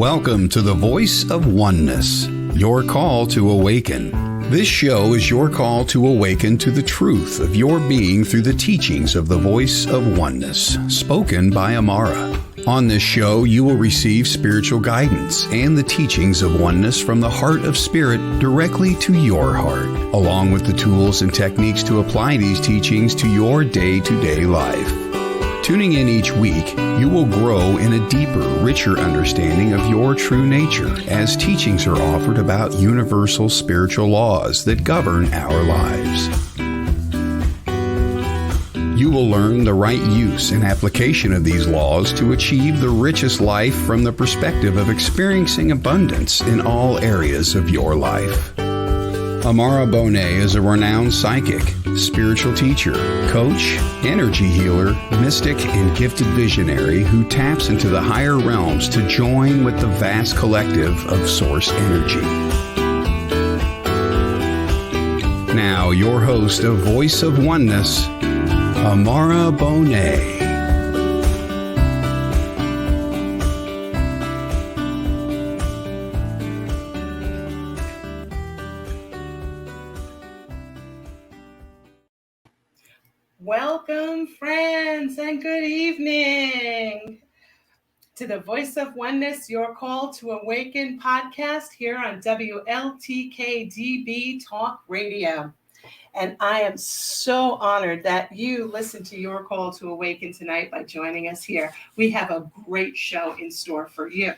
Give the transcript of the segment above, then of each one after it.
Welcome to the Voice of Oneness, your call to awaken. This show is your call to awaken to the truth of your being through the teachings of the Voice of Oneness, spoken by Aumara. On this show, you will receive spiritual guidance and the teachings of oneness from the heart of spirit directly to your heart, along with the tools and techniques to apply these teachings to your day-to-day life. Tuning in each week, you will grow in a deeper, richer understanding of your true nature as teachings are offered about universal spiritual laws that govern our lives. You will learn the right use and application of these laws to achieve the richest life from the perspective of experiencing abundance in all areas of your life. Aumara is a renowned psychic, spiritual teacher, coach, energy healer, mystic, and gifted visionary who taps into the higher realms to join with the vast collective of source energy. Now, your host of Voice of Oneness, Aumara Bonet. Welcome, friends, and good evening to the Voice of Oneness, your call to awaken podcast here on WLTKDB Talk Radio. And I am so honored that you listened to your call to awaken tonight by joining us here. We have a great show in store for you.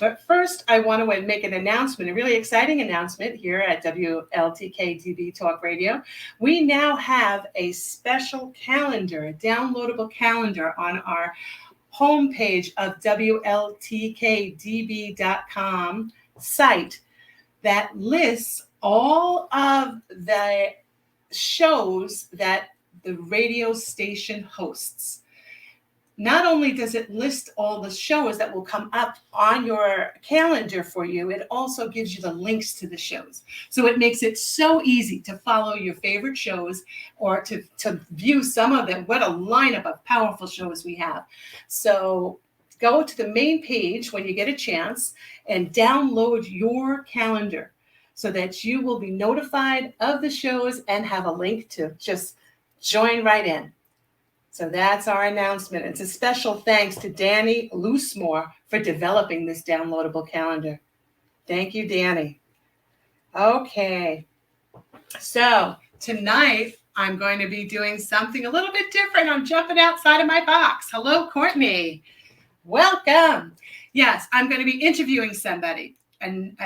But first, I want to make an announcement, a really exciting announcement here at WLTKDB Talk Radio. We now have a special calendar, a downloadable calendar on our homepage of WLTKDB.com site that lists all of the shows that the radio station hosts. Not only does it list all the shows that will come up on your calendar for you, it also gives you the links to the shows. So it makes it so easy to follow your favorite shows or to view some of them. What a lineup of powerful shows we have. So go to the main page when you get a chance and download your calendar so that you will be notified of the shows and have a link to just join right in. So that's our announcement. It's a special thanks to Danny Loosemore for developing this downloadable calendar. Thank you, Danny. Okay. So tonight I'm going to be doing something a little bit different. I'm jumping outside of my box. Hello, Courtney. Welcome. Yes, I'm going to be interviewing somebody, and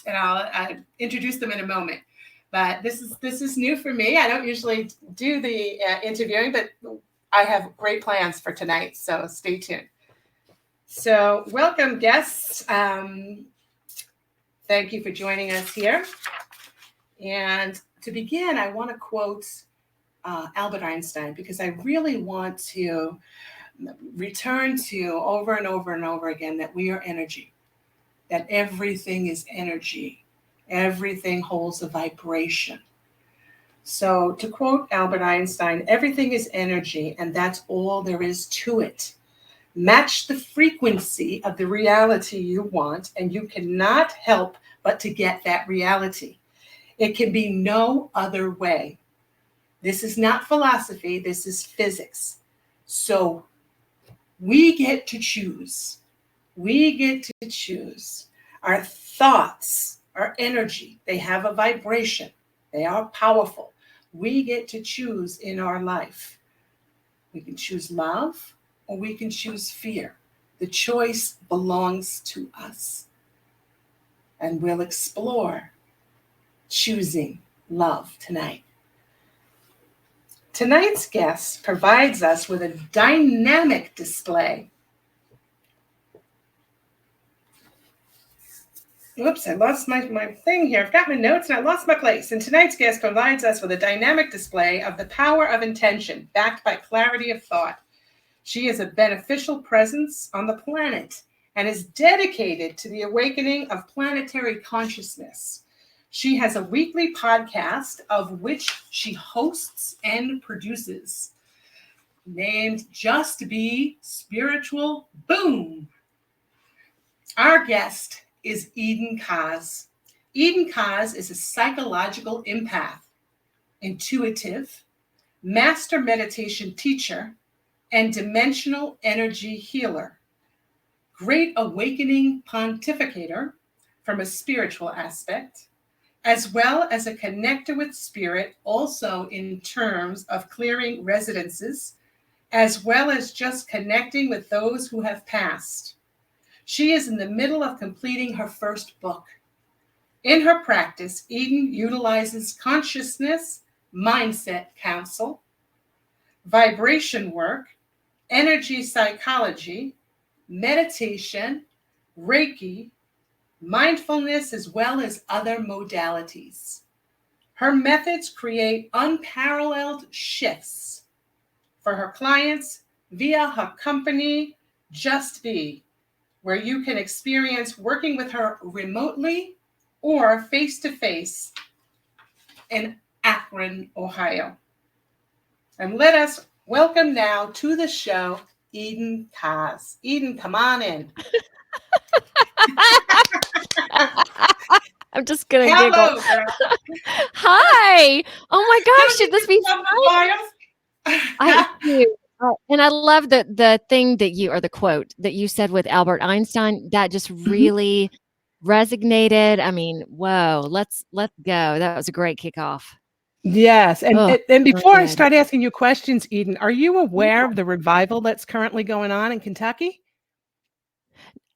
I'll introduce them in a moment. But this is new for me. I don't usually do the interviewing, but I have great plans for tonight, so stay tuned. So welcome, guests. Thank you for joining us here. And to begin, I want to quote Albert Einstein, because I really want to return to over and over and over again that we are energy, that everything is energy. Everything holds a vibration. So to quote Albert Einstein, everything is energy, and that's all there is to it. Match the frequency of the reality you want, and you cannot help but to get that reality. It can be no other way. This is not philosophy, this is physics. So we get to choose. We get to choose. Our thoughts, our energy, they have a vibration. They are powerful. We get to choose in our life. We can choose love or we can choose fear. The choice belongs to us. And we'll explore choosing love tonight. Tonight's guest provides us with a dynamic display. Whoops, I lost my thing here. I've got my notes and I lost my place. And tonight's guest provides us with a dynamic display of the power of intention, backed by clarity of thought. She is a beneficial presence on the planet and is dedicated to the awakening of planetary consciousness. She has a weekly podcast of which she hosts and produces, named Just Be Spiritual Boom. Our guest is Eden Kaz. Eden Kaz is a psychological empath, intuitive, master meditation teacher, and dimensional energy healer. Great awakening pontificator from a spiritual aspect, as well as a connector with spirit, also in terms of clearing residences, as well as just connecting with those who have passed. She is in the middle of completing her first book. In her practice, Eden utilizes consciousness, mindset counsel, vibration work, energy psychology, meditation, Reiki, mindfulness, as well as other modalities. Her methods create unparalleled shifts for her clients via her company, Just Be, where you can experience working with her remotely or face-to-face in Akron, Ohio. And let us welcome now to the show, Eden Kaz. Eden, come on in. I'm just going to Hello, giggle. girl. Hi. Oh my gosh, should this be fun? fun? I do. And I love the thing that you, or the quote that you said with Albert Einstein, that just really resonated. I mean, whoa, let's go. That was a great kickoff. Yes. And Oh, and before I good. start asking you questions, Eden, are you aware of the revival that's currently going on in Kentucky?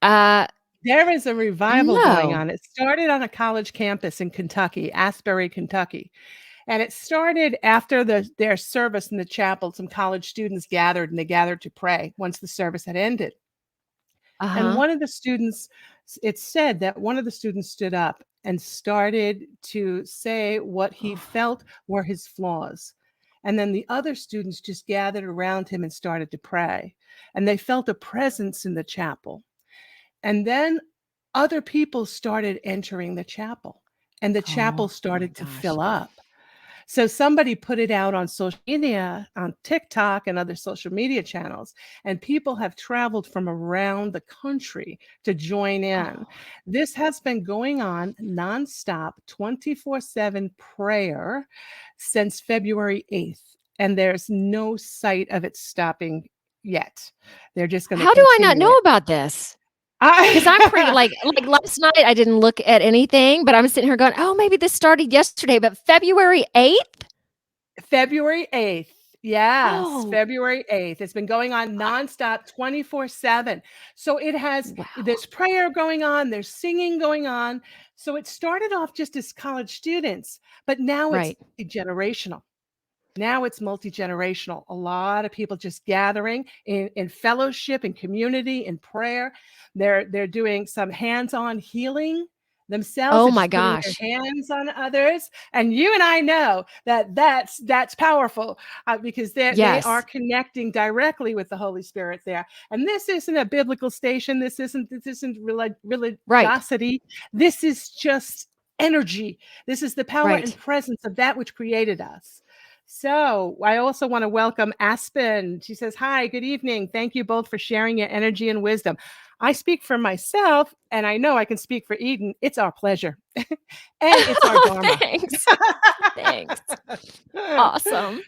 There is a revival going No. on. It started on a college campus in Kentucky, Asbury, Kentucky. And it started after their service in the chapel. Some college students gathered, and they gathered to pray once the service had ended. And one of the students, it said that one of the students stood up and started to say what he felt were his flaws. And then the other students just gathered around him and started to pray. And they felt a presence in the chapel. And then other people started entering the chapel, and the chapel started to fill up. So somebody put it out on social media, on TikTok and other social media channels, and people have traveled from around the country to join in. This has been going on nonstop, 24/7 prayer since February 8th, and there's no sight of it stopping yet. They're just going to How do I not continue know it. about this? Because I'm pretty like last night I didn't look at anything, but I'm sitting here going, oh, maybe this started yesterday, but February 8th? February 8th. Yes, Oh, February 8th. It's been going on nonstop 24/7. So it has, wow. there's prayer going on, there's singing going on. So it started off just as college students, but now it's generational. Now it's multi-generational. A lot of people just gathering in fellowship and community and prayer. They're doing some hands-on healing themselves. Oh They're my just putting gosh. their hands on others. And you and I know that that's powerful because they Yes. are connecting directly with the Holy Spirit there. And this isn't a biblical station. This isn't religiosity. This is just energy. This is the power and presence of that which created us. So I also want to welcome Aspen. She says, hi, good evening. Thank you both for sharing your energy and wisdom. I speak for myself, and I know I can speak for Eden. It's our pleasure. And it's our dharma. Thanks. Thanks. Awesome.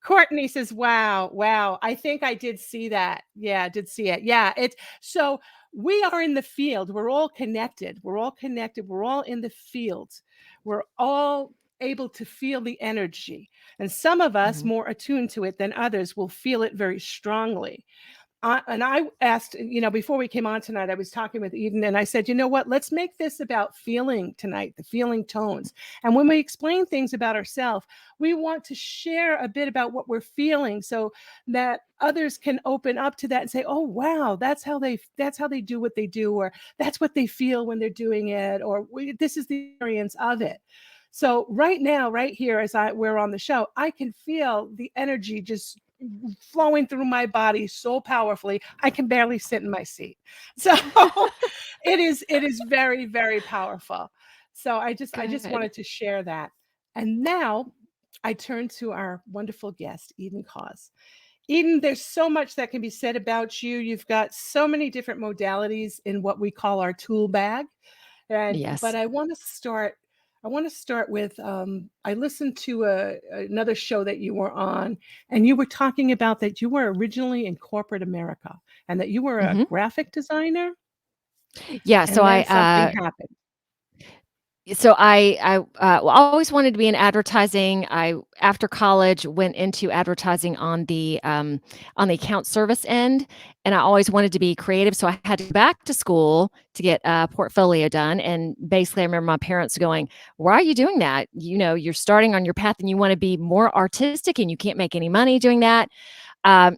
Courtney says, wow. I think I did see that. Yeah, I did see it. Yeah, it's so we are in the field. We're all connected. We're all in the field. We're all able to feel the energy. And some of us more attuned to it than others will feel it very strongly. And I asked, before we came on tonight, I was talking with Eden and I said, you know what, let's make this about feeling tonight, the feeling tones. And when we explain things about ourselves, we want to share a bit about what we're feeling so that others can open up to that and say, oh, wow, that's how they do what they do, or that's what they feel when they're doing it, or this is the experience of it. So right now, right here, as we're on the show, I can feel the energy just flowing through my body so powerfully, I can barely sit in my seat. So it is very, very powerful. So I just wanted to share that. And now I turn to our wonderful guest, Eden Kaz. Eden, there's so much that can be said about you. You've got so many different modalities in what we call our tool bag. But Yes. I want to start. I want to start with. I listened to another show that you were on, and you were talking about that you were originally in corporate America, and that you were a Hmm. graphic designer, Yeah. and then something happened. Well, I always wanted to be in advertising. I After college went into advertising on the account service end, and I always wanted to be creative. So I had to go back to school to get a portfolio done. And basically, I remember my parents going, "Why are you doing that? You're starting on your path, and you want to be more artistic, and you can't make any money doing that."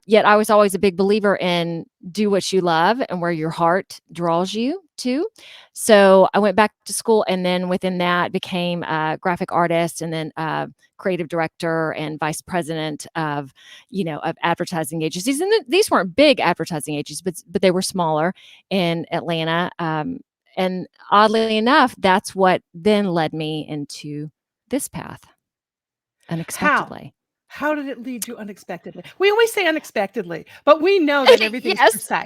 Yet I was always a big believer in do what you love and where your heart draws you to. So I went back to school, and then within that became a graphic artist, and then creative director and vice president of advertising agencies. And these weren't big advertising agencies, but they were smaller in Atlanta. And oddly enough, that's what then led me into this path How? unexpectedly. How did it lead you unexpectedly? We always say unexpectedly, but we know that everything's Yes. precise.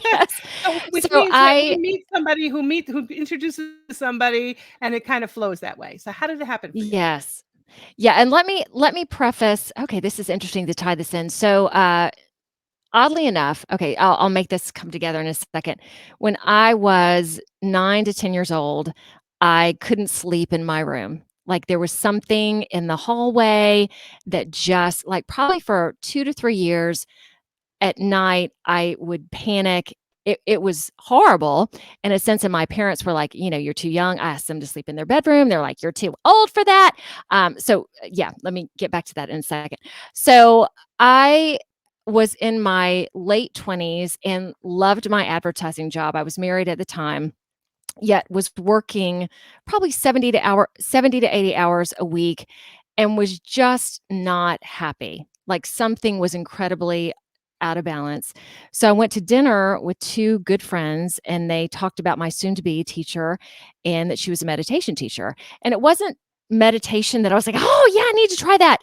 Yes. So, which So means that we I meet somebody who introduces somebody, and it kind of flows that way. So how did it happen for you? Yes. Yeah, and let me preface, okay, this is interesting to tie this in. So, oddly enough, okay, I'll make this come together in a second. When I was 9 to 10 years old, I couldn't sleep in my room. Like, there was something in the hallway that just like, probably for 2 to 3 years, at night, I would panic. It was horrible in a sense, and my parents were like, "You're too young." I asked them to sleep in their bedroom. They're like, "You're too old for that." Yeah, let me get back to that in a second. So, I was in my late 20s and loved my advertising job. I was married at the time, yet was working probably 70 to 80 hours a week, and was just not happy. Like, something was incredibly out of balance. So I went to dinner with two good friends, and they talked about my soon to be teacher and that she was a meditation teacher. And it wasn't meditation that I was like, "Oh, yeah, I need to try that."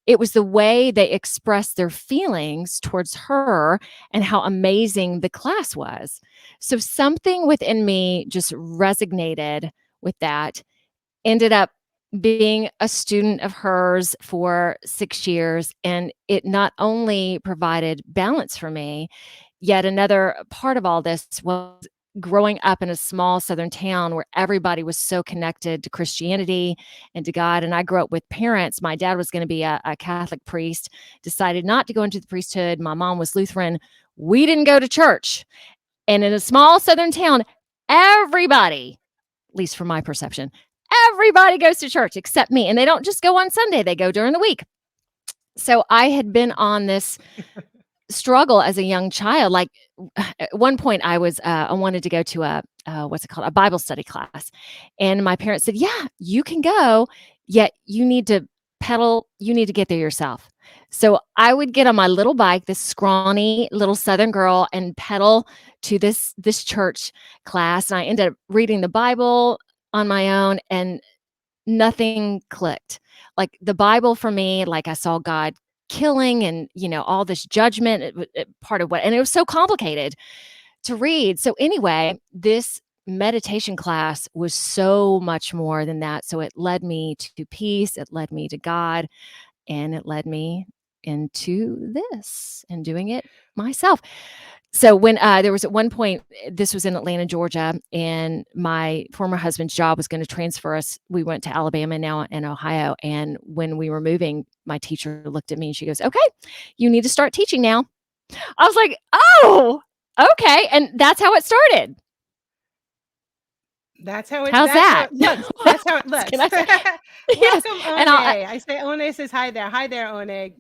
It was the way they expressed their feelings towards her and how amazing the class was. So something within me just resonated with that. Ended up being a student of hers for 6 years, and it not only provided balance for me, yet another part of all this was growing up in a small southern town where everybody was so connected to Christianity and to God. And I grew up with parents. My dad was gonna be a Catholic priest, decided not to go into the priesthood. My mom was Lutheran. We didn't go to church. And in a small southern town, everybody, at least from my perception, everybody goes to church except me. And they don't just go on Sunday, they go during the week. So I had been on this struggle as a young child. Like, at one point, I wanted to go to what's it called, a Bible study class, and my parents said, "Yeah, you can go, yet you need to pedal. You need to get there yourself." So I would get on my little bike, this scrawny little Southern girl, and pedal to this church class. And I ended up reading the Bible on my own, and nothing clicked. Like, the Bible for me, like, I saw God killing and, all this judgment, part of what, and it was so complicated to read. So anyway, this meditation class was so much more than that. So it led me to peace, it led me to God, and it led me into this and doing it myself. So when there was at one point, this was in Atlanta, Georgia, and my former husband's job was going to transfer us. We went to Alabama, now in Ohio. And when we were moving, my teacher looked at me and she goes, "Okay, you need to start teaching now." I was like, "Oh, okay." And that's how it started. That's how it. How's That's how that? it looks. What That's how it else looks. can I say? Yes. Welcome, And One. I say One says hi there. Hi there, One.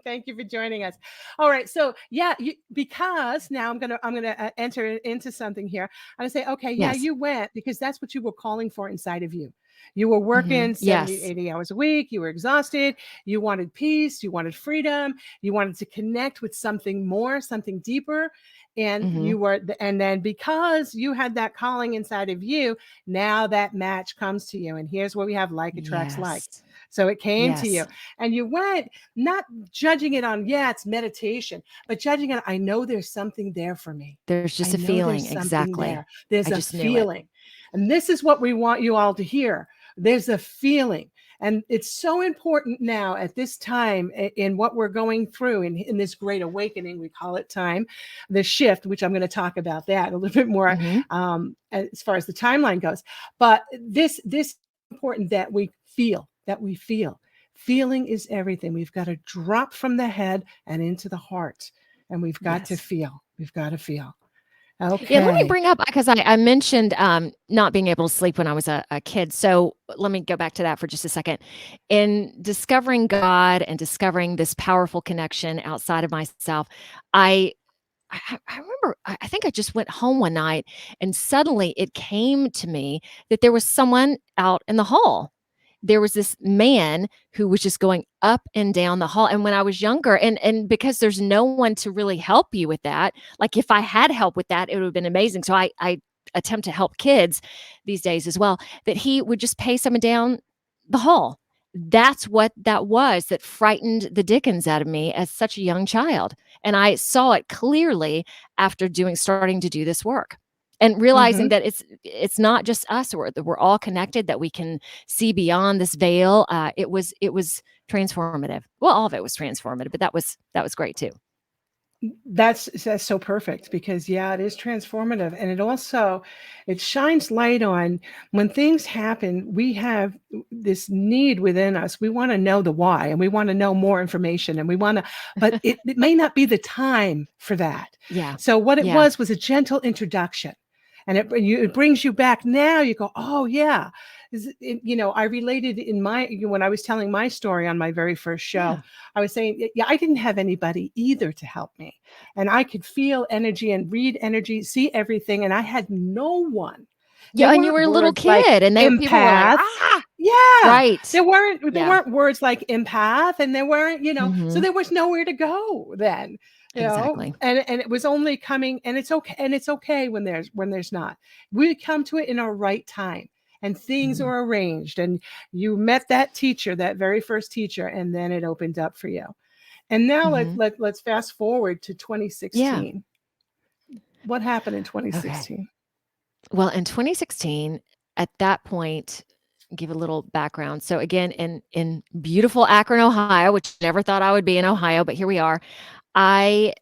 Thank you for joining us. All right. So yeah, because now I'm gonna enter into something here. I'm gonna say, okay, yeah, Yes. you went because that's what you were calling for inside of you. You were Mhm. working 70, Yes. 80 hours a week. You were exhausted. You wanted peace. You wanted freedom. You wanted to connect with something more, something deeper. And Mhm. and then because you had that calling inside of you, now that match comes to you. And here's where we have like attracts like. Yes. So it came to you, Yes. and you went not judging it on, yeah, it's meditation, but judging it, I know there's something there for me. There's I just a know feeling. there's something Exactly. there. There's I a just knew it. feeling. And this is what we want you all to hear. There's a feeling. And it's so important now at this time in what we're going through in this great awakening, we call it time, the shift, which I'm going to talk about that a little bit more Mhm. as far as the timeline goes. But this is important that we feel, that we feel. Feeling is everything. We've got to drop from the head and into the heart. And we've got to Yes. feel. We've got to feel. Yeah, let me Okay. bring up because I mentioned not being able to sleep when I was a kid. So let me go back to that for just a second. In discovering God and discovering this powerful connection outside of myself, I I remember I think I just went home one night and suddenly it came to me that there was someone out in the hall. There was this man who was just going up and down the hall. And when I was younger, and because there's no one to really help you with that, like if I had help with that, it would have been amazing. So I attempt to help kids these days as well, that he would just pay someone down the hall. That's what that was that frightened the dickens out of me as such a young child. And I saw it clearly after starting to do this work and realizing Hmm. that it's not just us, that we're all connected, that we can see beyond this veil. It was transformative. Well, all of it was transformative, but that was great too. That's so perfect because yeah, it is transformative, and it shines light on when things happen. We have this need within us. We want to know the why, and we want to know more information, and we want to, but it may not be the time for that. Yeah, So what it yeah. was a gentle introduction, and it brings you back. Now you go, oh yeah. I related in when I was telling my story on my very first show, Yeah. I was saying, yeah, I didn't have anybody either to help me. And I could feel energy and read energy, see everything. And I had no one. There Yeah, and you weren't were a little words like kid, and people were like, empath. "Ah!" Yeah. Right. There Yeah. weren't words like empath, and there weren't, so Mhm. there was nowhere to go then. Exactly. And it was only coming, and it's okay when there's not. We come to it in our right time. And things Mhm. are arranged, and you met that teacher, that very first teacher, and then it opened up for you. And now Mhm. let's fast forward to Yeah. 2016. What happened in Okay. 2016? Well, in 2016, at that point, give a little background. So again, in beautiful Akron, Ohio, which I never thought I would be in Ohio, but here we are. I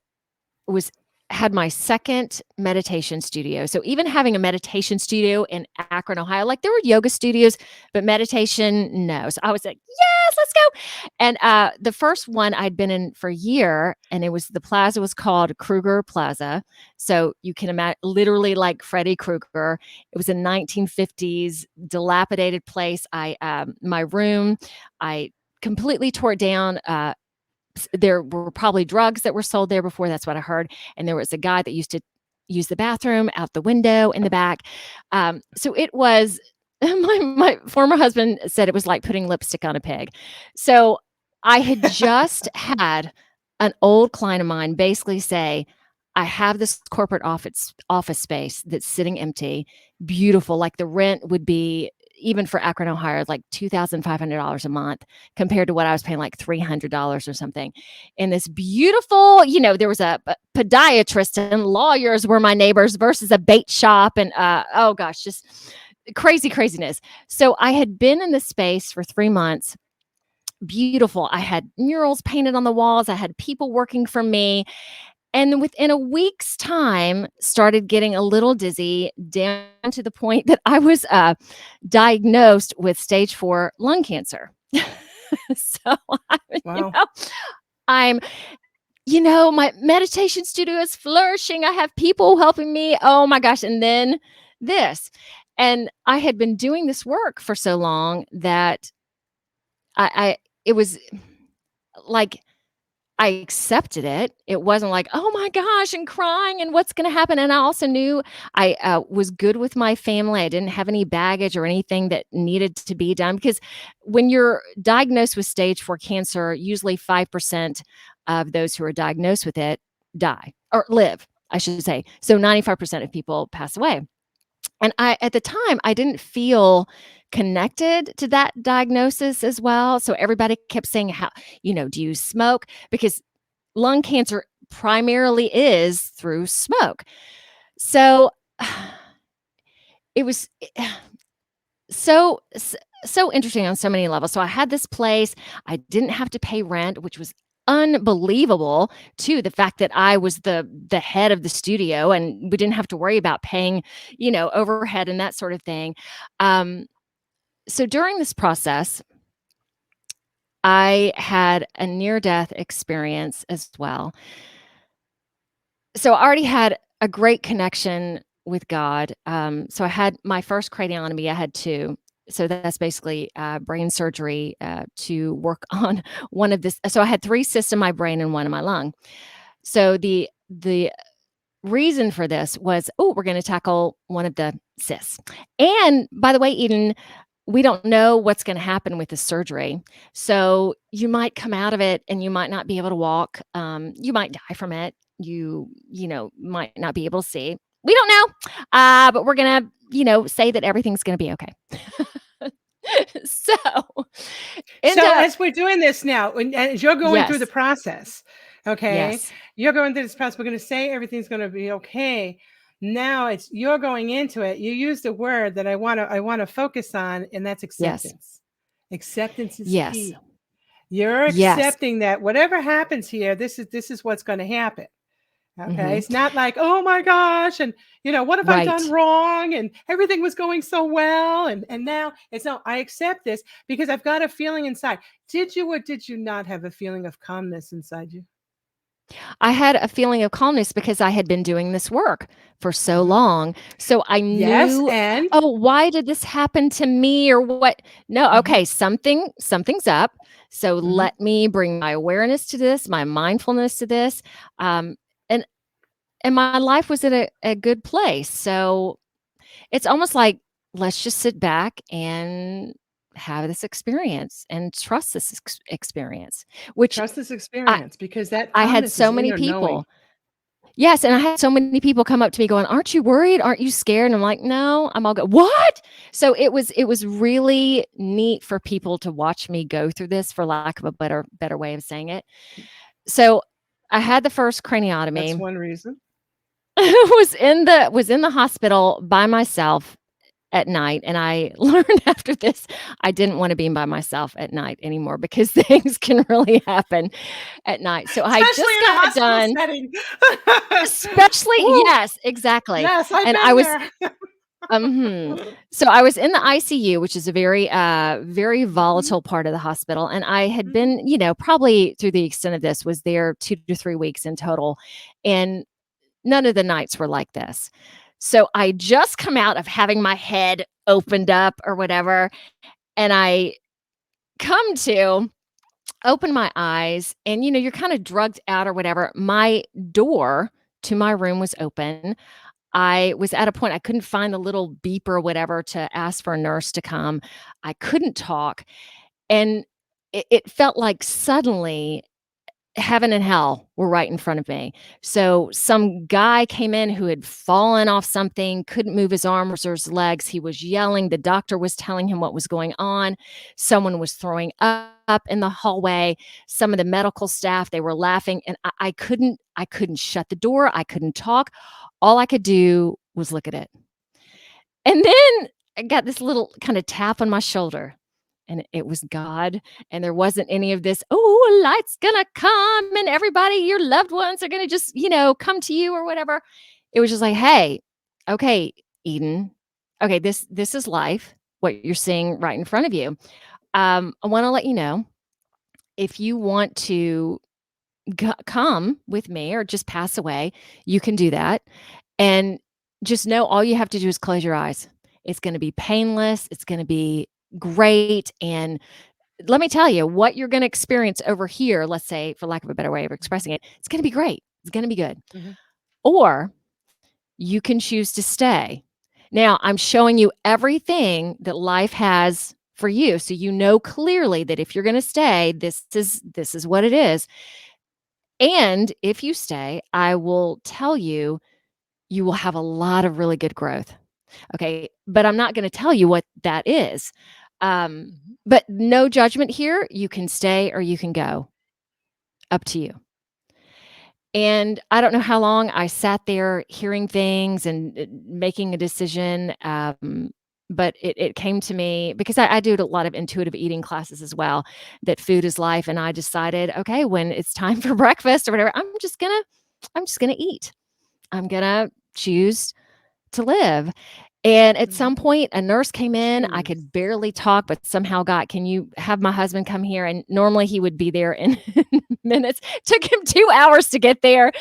was had my second meditation studio. So even having a meditation studio in Akron, Ohio, like there were yoga studios, but meditation, no. So I was like, yes, let's go. And the first one I'd been in for a year, and the plaza was called Kruger Plaza. So you can imagine literally like Freddy Krueger. It was a 1950s dilapidated place. My room, I completely tore it down. There were probably drugs that were sold there before. That's what I heard. And there was a guy that used to use the bathroom out the window in the back. So it was. My former husband said it was like putting lipstick on a pig. So I had just had an old client of mine basically say, I have this corporate office space that's sitting empty, beautiful. Like the rent would be, even for Akron, Ohio, like $2,500 a month compared to what I was paying, like $300 or something. And this beautiful, there was a podiatrist and lawyers were my neighbors versus a bait shop. And oh gosh, just craziness. So I had been in the space for 3 months. Beautiful. I had murals painted on the walls. I had people working for me. And within a week's time, started getting a little dizzy, down to the point that I was diagnosed with stage 4 lung cancer. So you Wow. know, I'm, my meditation studio is flourishing. I have people helping me. Oh my gosh. And then this. And I had been doing this work for so long that it was like, I accepted it. It wasn't like, "Oh my gosh," and crying and what's gonna happen, and I also knew I, was good with my family. I didn't have any baggage or anything that needed to be done because when you're diagnosed with stage 4 cancer, usually 5% of those who are diagnosed with it die or live, I should say. So 95% of people pass away. And at the time, I didn't feel connected to that diagnosis as well. So everybody kept saying, how, do you smoke? Because lung cancer primarily is through smoke. So it was so so interesting on so many levels. So I had this place. I didn't have to pay rent, which was unbelievable too. The fact that I was the head of the studio and we didn't have to worry about paying, overhead and that sort of thing. Um, so during this process, I had a near death experience as well. So I already had a great connection with God. So I had my first craniotomy. I had two. So that's basically brain surgery to work on one of this. So I had three cysts in my brain and one in my lung. So the reason for this was, oh, we're going to tackle one of the cysts. And by the way, Eden, we don't know what's going to happen with the surgery. So you might come out of it and you might not be able to walk. You might die from it. You might not be able to see. We don't know. But we're going to, say that everything's going to be okay. So, So as we're doing this now, as you're going through the yes, process, okay, yes, you're going through this process. We're going to say everything's going to be okay. Now you're going into it. You used a word that I want to focus on, and that's yes, acceptance. Acceptance is yes, key. You're yes. accepting that whatever happens here, this is what's going to happen. Okay. Hmm. It's not like, oh my gosh, and what have I done Right. wrong? And everything was going so well. And now it's no, I accept this because I've got a feeling inside. Did you or did you not have a feeling of calmness inside you? I had a feeling of calmness because I had been doing this work for so Mhm. long. So I Yes, knew, and oh, why did this happen to me or what? No, mhm, okay, something's up. So mhm. let me bring my awareness to this, my mindfulness to this. Um, and and my life was at a good place. So it's almost like let's just sit back and have this experience and trust this experience, which Trust this I experience because that I had calmness is so in many your knowing. people. Yes, and I had so many people come up to me going, "Aren't you worried? Aren't you scared?" And I'm like, "No, I'm all good." "What?" So it was really neat for people to watch me go through this, for lack of a better way of saying it. So I had the first That's craniotomy. one reason. Was in the hospital by myself at night, and I learned after this I didn't wanna be by myself at night anymore because things can really happen at night. So I Especially just in a got hospital done. setting. Especially, Woo! yes, exactly. Yes, I've And been I was there. so I was in the ICU, which is a very Mhm, volatile part of the hospital, and I had mhm. been, probably through the extent of this, was there 2 to 3 weeks in total, and none of the nights were like this. So I just come out of having my head opened up or whatever, and I come to open my eyes and, you're kinda drugged out or whatever. My door to my room was open. I was at a point I couldn't find the little beep or whatever to ask for a nurse to come. I couldn't talk, and it felt like suddenly heaven and hell were right in front of me. So some guy came in who had fallen off something, couldn't move his arms or his legs. He was yelling. The doctor was telling him what was going on. Someone was throwing up in the hallway. Some of the medical staff, they were laughing, and I couldn't shut the door. I couldn't talk. All I could do was look at it. And then I got this little kinda tap on my shoulder, and it was God, and there wasn't any of this, "Oh, a light's gonna come, and everybody, your loved ones are gonna just, come to you," or whatever. It was just like, "Hey, okay, Eden. Okay, this is life, what you're seeing right in front of you. I wanna let you know, if you want to come with me or just pass away, you can do that. And just know all you have to do is close your eyes. It's going to be painless. It's going to be great. And let me tell you, what you're going to experience over here, let's say, for lack of a better way of expressing it, it's going to be great. It's going to be good. Mhm. Or you can choose to stay. Now, I'm showing you everything that life has for you. So you know clearly that if you're going to stay, this is what it is. And if you stay, I will tell you, you will have a lot of really good growth. Okay, but I'm not gonna tell you what that is. Mhm. But no judgment here. You can stay or you can go. Up to you. And I don't know how long I sat there hearing things and making a decision. But it came to me because I do a lot of intuitive eating classes as well, that food is life. And I decided, okay, when it's time for breakfast or whatever, I'm just gonna eat. I'm gonna choose to live. And at some Mhm. point, a nurse came in. I Choose. could barely talk, but somehow got, "Can you have my husband come here?" And normally he would be there in minutes. Took him 2 hours to get there.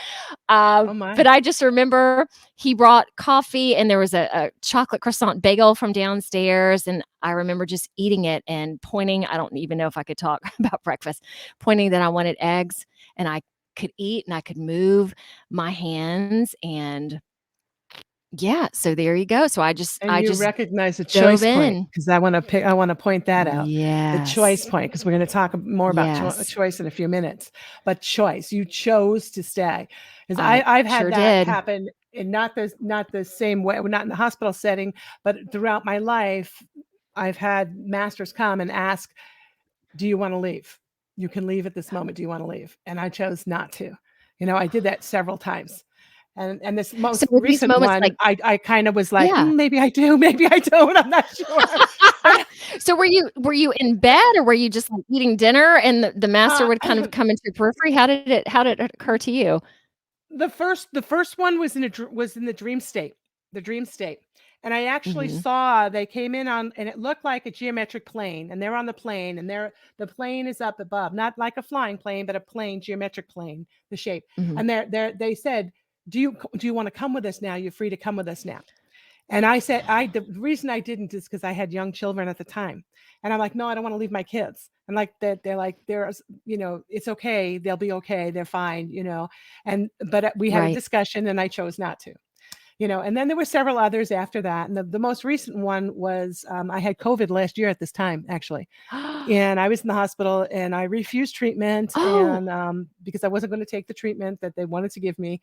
Oh But my. I just remember he brought coffee and there was a chocolate croissant bagel from downstairs. And I remember just eating it and pointing. I don't even know if I could talk about breakfast, pointing that I wanted eggs and I could eat and I could move my hands. And yeah, so there you go. So And I you just recognize the dove choice point, in. because I wanna point that out. The choice Yes. point, because we're gonna talk more about Yes. choice in a few minutes. But choice, you chose to stay. 'Cause I I've had sure that did. happen in not the same way, well, not in the hospital setting, but throughout my life, I've had masters come and ask, "Do you wanna leave? You can leave at this moment. Do you wanna leave?" And I chose not to. I did that several times. And this So most were these recent moments one, like I kinda was like, yeah. Maybe I do, maybe I don't, I'm not sure." But, So were you in bed or were you just, like, eating dinner and the master uh, would kind of come into your periphery? How did it occur to you? the first one was in the dream state, and I actually Mhm, saw they came in on, and it looked like a geometric plane, and they're on the plane, and the plane is up above, not like a flying plane, but a plane, geometric plane, the shape, mhm. and they said, "Do you wanna come with us now? You're free to come with us now." And I said, the reason I didn't is because I had young children at the time. And I'm like, no, I don't want to leave my kids. And like that, they're like, it's okay. They'll be okay. They're fine. But we had a Right. discussion and I chose not to. And then there were several others after that. And the most recent one was, I had COVID last year at this time, actually. And I was in the hospital and I refused treatment, Oh, and because I wasn't going to take the treatment that they wanted to give me.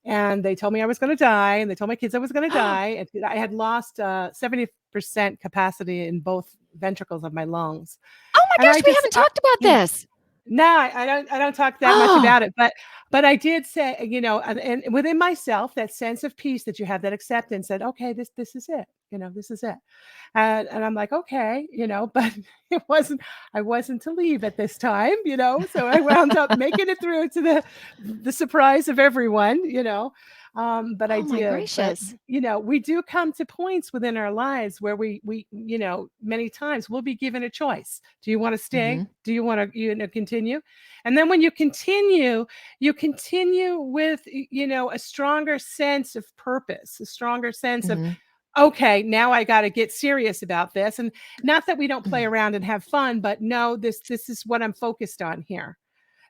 And they told me I was going to die, and they told my kids I was going to oh die. And I had lost 70% capacity in both ventricles of my lungs. my And gosh, I we just, haven't talked about this. no, I don't talk that much Oh, about it, but I did say, and within myself, that sense of peace that you have, that acceptance that, okay, this is it, this is it. And I'm like, okay, but I wasn't to leave at this time. So I wound up making it through to the surprise of everyone. But I oh my did. But gracious. we do come to points within our lives where we many times we'll be given a choice. Do you want to stay? Mhm, Do you want to continue? And then when you continue with a stronger sense of purpose, a stronger sense of, mhm, okay, now I got to get serious about this. And not that we don't play mhm. around and have fun, but no, this is what I'm focused on here.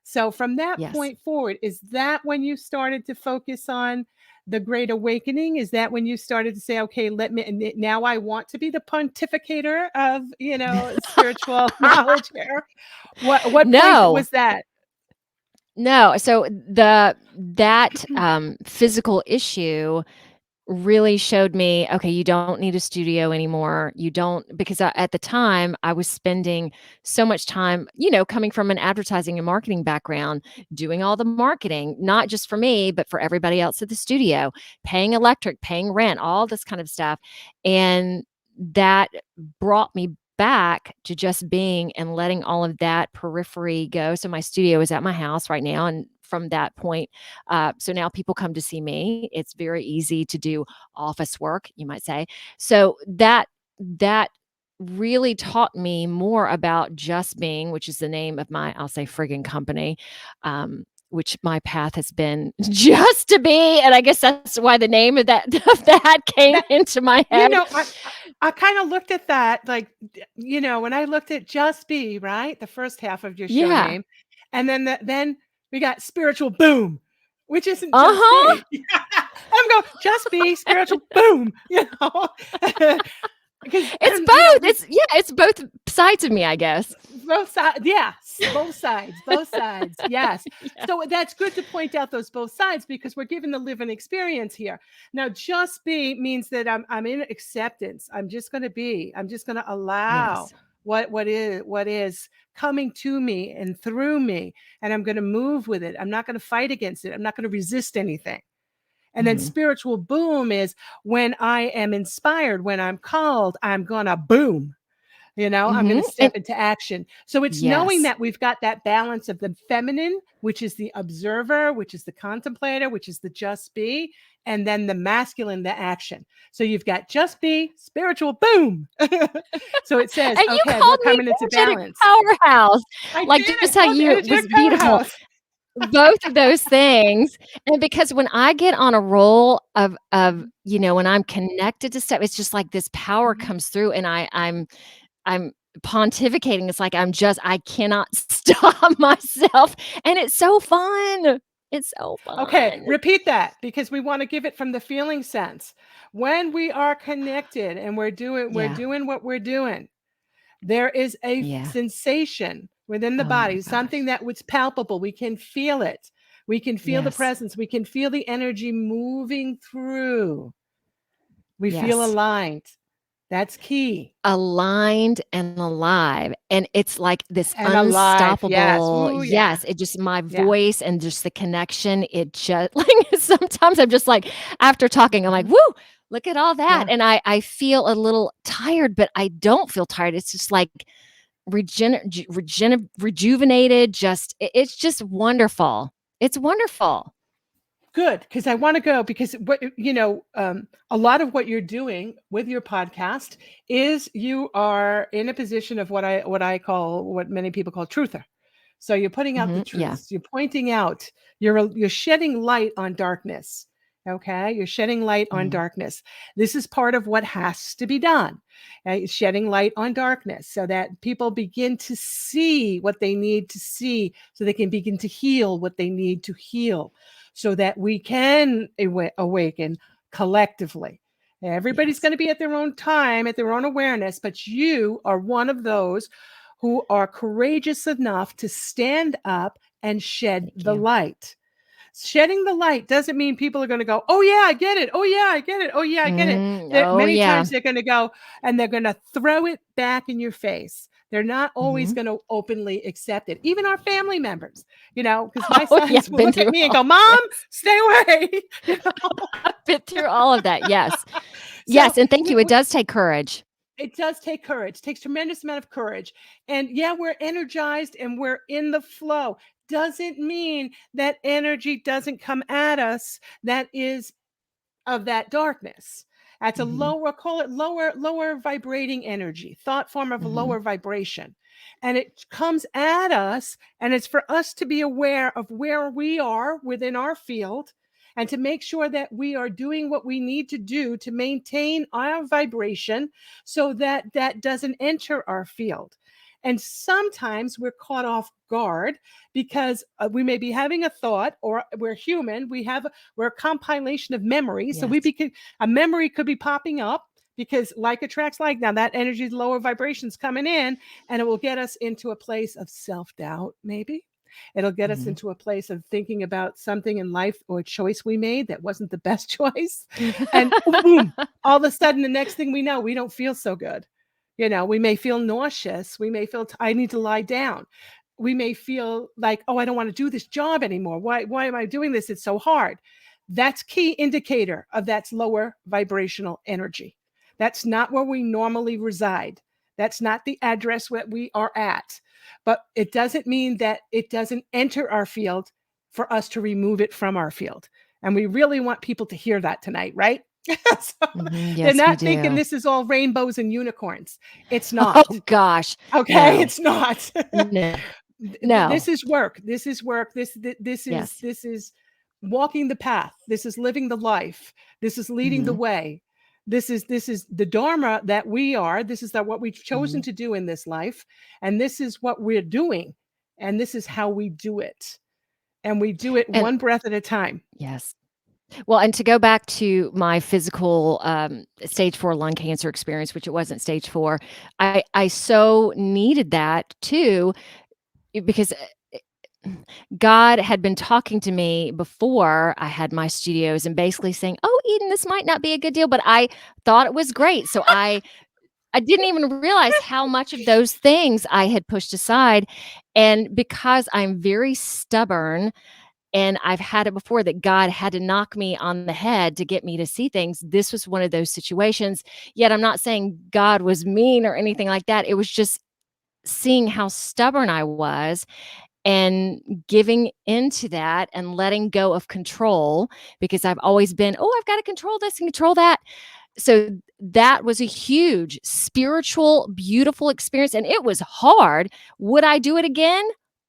So from that Yes. point forward, is that when you started to focus on the great awakening? Is that when you started to say, okay, now I want to be the pontificator of, spiritual knowledge here? What point No. was that? No, so that, physical issue really showed me, okay, you don't need a studio anymore. You don't because at the time I was spending so much time, coming from an advertising and marketing background, doing all the marketing, not just for me, but for everybody else at the studio, paying electric, paying rent, all this kind of stuff. And that brought me back to just being and letting all of that periphery go. So my studio is at my house right now. And from that point, so now people come to see me. It's very easy to do office work, you might say. So that really taught me more about just being, which is the name of my, I'll say, friggin' company. Which my path has been just to be, and I guess that's why the name of that of that came That into my you head. know, I kind of looked at that like, when I looked at Just Be, right? The first half of your show Yeah. name. And then we got spiritual boom, which isn't just Uh-huh. be. I'm going, just be spiritual boom. because It's you know, both. It's both sides of me, I guess. both sides, yes, both sides, yes. Yeah. So that's good to point out those both sides because we're given the living experience here. Now, just be means that I'm in acceptance. I'm just going to be. I'm just going to allow Yes. what is coming to me and through me, and I'm going to move with it. I'm not going to fight against it. I'm not going to resist anything. And then Mhm. spiritual boom is when I am inspired, when I'm called, I'm going to boom. I'm going to Mhm. step into action. So it's knowing Yes. that we've got that balance of the feminine, which is the observer, which is the contemplator, which is the just be, and then the masculine, the action. So you've got just be, spiritual boom. So it says, And you okay, we're called me coming into energetic balance. powerhouse. I Like, did. I just how called you you energetic was beautiful. powerhouse. Both of those things. And because when I get on a roll of when I'm connected to stuff, it's just like this power Mhm. comes through and I'm pontificating. It's like I cannot stop myself. And it's so fun. It's so Okay, fun. repeat that because we want to give it from the feeling sense. When we are connected and we're Yeah. doing what we're doing, there is a Yeah. sensation within the Oh my body, something gosh. that was palpable. We can feel it. We can feel the Yes. presence. We can feel the energy moving through. We feel Yes. aligned. That's key. Aligned and alive, and it's like this And alive. Yes. unstoppable Ooh, yeah. yes, it just my Yeah. voice and just the connection, it just like, sometimes I'm just like, after talking, I'm like, Mhm. "Woo, look at all that," Yeah. and I feel a little tired, but I don't feel tired, it's just like rejuvenated, just it's just wonderful. It's wonderful. Good, because I want to go because a lot of what you're doing with your podcast is you are in a position of what many people call truther. So you're putting out the Mhm, yeah, truths. You're pointing out. You're shedding light on darkness. Okay, you're shedding light on mhm, darkness. This is part of what has to be done. Shedding light on darkness so that people begin to see what they need to see, so they can begin to heal what they need to heal so that we can awaken collectively. Everybody's yes, going to be at their own time, at their own awareness, but you are one of those who are courageous enough to stand up and shed thank the you. light. Shedding the light doesn't mean people are going to go, oh, yeah, I get it. Oh, yeah, I get it. Oh, yeah, I get it. Oh, Many yeah. times they're going to go and they're going to throw it back in your face. They're not always Mhm. going to openly accept it. Even our family members, because my Oh, yeah, sons I've will been look at through me and all go, Mom, yes. stay away. I've been through all of that, yes. So Yes, and thank you, it does take courage. it does take courage. It takes tremendous amount of courage. And yeah, we're energized and we're in the flow. Doesn't mean that energy doesn't come at us that is of that darkness. That's a Mhm, lower, call it lower vibrating energy, thought form of a mhm, lower vibration. And it comes at us, and it's for us to be aware of where we are within our field and to make sure that we are doing what we need to do to maintain our vibration so that that doesn't enter our field. And sometimes we're caught off guard because we may be having a thought, or we're human. We're a compilation of memories. So yes. a memory could be popping up because like attracts like. Now that energy is lower vibrations coming in, and it will get us into a place of self-doubt, maybe. It'll get us Mhm. into a place of thinking about something in life or a choice we made that wasn't the best choice. And boom, all of a sudden, the next thing we know, we don't feel so good. We may feel nauseous. We may feel, I need to lie down. We may feel like, oh, I don't want to do this job anymore. Why am I doing this? It's so hard. That's key indicator of that's lower vibrational energy. That's not where we normally reside. That's not the address that we are at. But it doesn't mean that it doesn't enter our field for us to remove it from our field. And we really want people to hear that tonight, right? So Mhm, they're yes, we not thinking do. this is all rainbows and unicorns. It's Oh not. gosh, Okay, no, it's not. no, This no. is work. This is work. Yes. This is walking the path. This is living the life. This is leading the Mhm, way. This is the dharma that we are. This is that what we've chosen mhm, to do in this life, and this is what we're doing, and this is how we do it. And we do it and one breath at a time. yes. Well, and to go back to my physical stage 4 lung cancer experience, which it wasn't stage 4, I so needed that too, because God had been talking to me before I had my studios and basically saying, "Oh, Eden, this might not be a good deal," but I thought it was great. So I didn't even realize how much of those things I had pushed aside. And because I'm very stubborn and I've had it before that God had to knock me on the head to get me to see things, this was one of those situations. Yet I'm not saying God was mean or anything like that. It was just seeing how stubborn I was and giving into that and letting go of control because I've always been, oh, I've got to control this and control that. So that was a huge spiritual, beautiful experience. And it was hard. Would I do it again?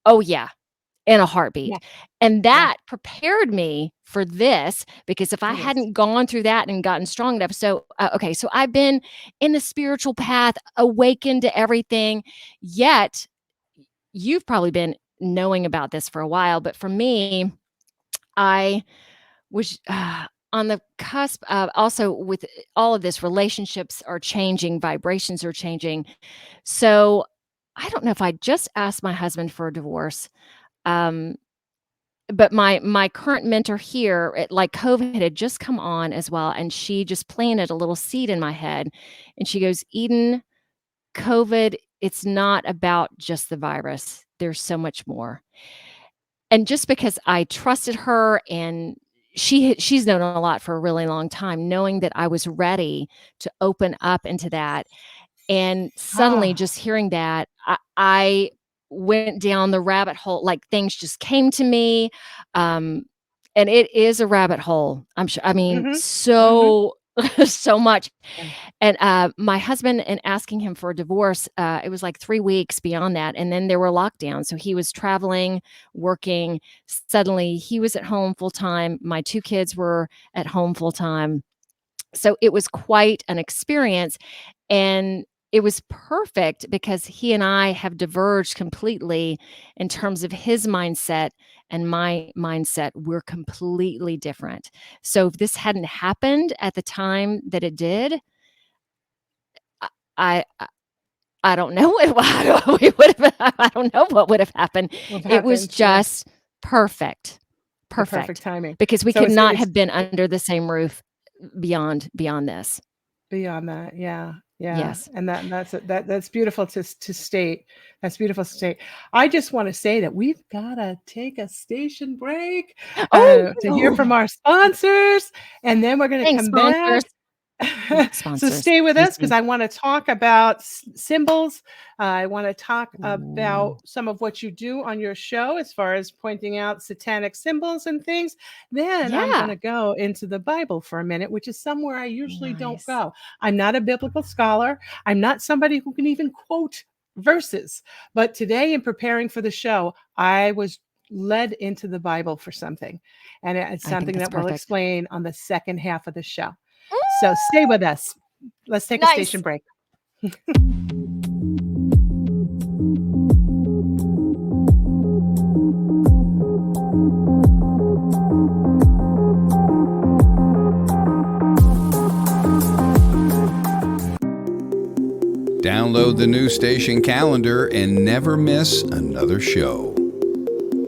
Oh, yeah, in a heartbeat. Yeah. And Yeah. that prepared me for this because if I It is. hadn't gone through that and gotten strong enough. So, okay, so I've been in the spiritual path, awakened to everything, yet you've probably been knowing about this for a while. But for me, I was on the cusp of also with all of this, relationships are changing, vibrations are changing. So I don't know if I just asked my husband for a divorce. But my current mentor here, like COVID had just come on as well, and she just planted a little seed in my head, and she goes, "Eden, COVID, it's not about just the virus. There's so much more." And just because I trusted her and she's known a lot for a really long time, knowing that I was ready to open up into that. And suddenly Ah, just hearing that, I went down the rabbit hole, like things just came to me. Um, and it is a rabbit hole. I'm sure. I mean, mhm, mhm. so so much. Yeah. And my husband, and asking him for a divorce, it was like 3 weeks beyond that. And then there were lockdowns. So he was traveling, working. Suddenly he was at home full time. My 2 kids were at home full time. So it was quite an experience. And it was perfect because he and I have diverged completely in terms of his mindset and my mindset. We're completely different. So if this hadn't happened at the time that it did, I I I don't know what we would have. I don't know what would have happened. What It was happened? Yeah. just perfect, The perfect perfect, timing. because we So could not it's have been under the same roof beyond this. beyond that. Yeah. Yeah. Yes. And that's beautiful to state. That's beautiful to state. I just want to say that we've got to take a station break to hear Oh, from our sponsors, and then we're going to thanks, come back. sponsors. Thanks, So sponsors. stay with us because Easy. I want to talk about symbols. I want to talk Ooh, about some of what you do on your show as far as pointing out satanic symbols and things. Then I'm going yeah. to go into the Bible for a minute, which is somewhere I usually don't Nice. go. I'm not a biblical scholar. I'm not somebody who can even quote verses. But today, in preparing for the show, I was led into the Bible for something. And it's I think something that's that we'll perfect. explain on the second half of the show. So Mm, stay with us. Let's take a station nice. break. Download the new station calendar and never miss another show.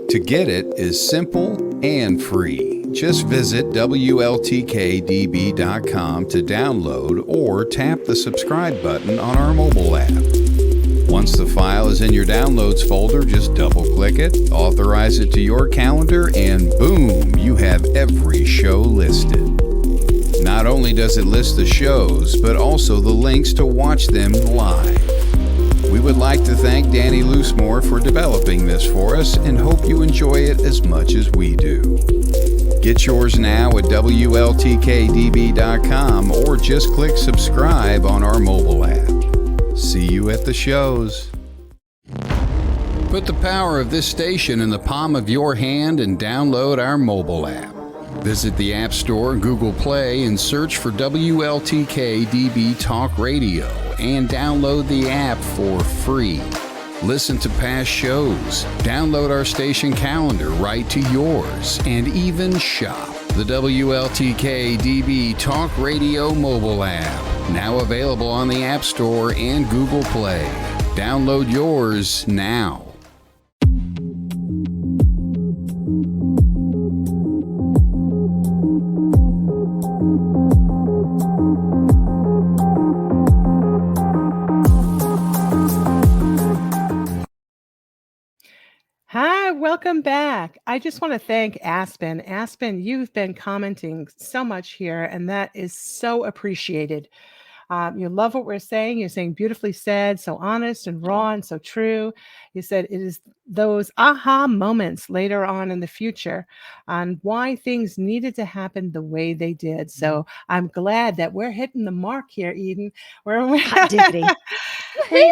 To get it is simple and free. Just visit WLTKDB.com to download or tap the subscribe button on our mobile app. Once the file is in your downloads folder, just double-click it, authorize it to your calendar, and boom, you have every show listed. Not only does it list the shows, but also the links to watch them live. We would like to thank Danny Loosemore for developing this for us and hope you enjoy it as much as we do. Get yours now at WLTKDB.com or just click subscribe on our mobile app. See you at the shows. Put the power of this station in the palm of your hand and download our mobile app. Visit the App Store, Google Play, and search for WLTK-DB Talk Radio and download the app for free. Listen to past shows, download our station calendar right to yours, and even shop. The WLTK DB Talk Radio mobile app, now available on the App Store and Google Play. Download yours now. Hi, welcome back. I just want to thank Aspen. Aspen, you've been commenting so much here, and that is so appreciated. You love what we're saying. You're saying beautifully said, so honest and raw and so true. You said it is those aha moments later on in the future on why things needed to happen the way they did. So I'm glad that we're hitting the mark here, Eden. Hot diggity.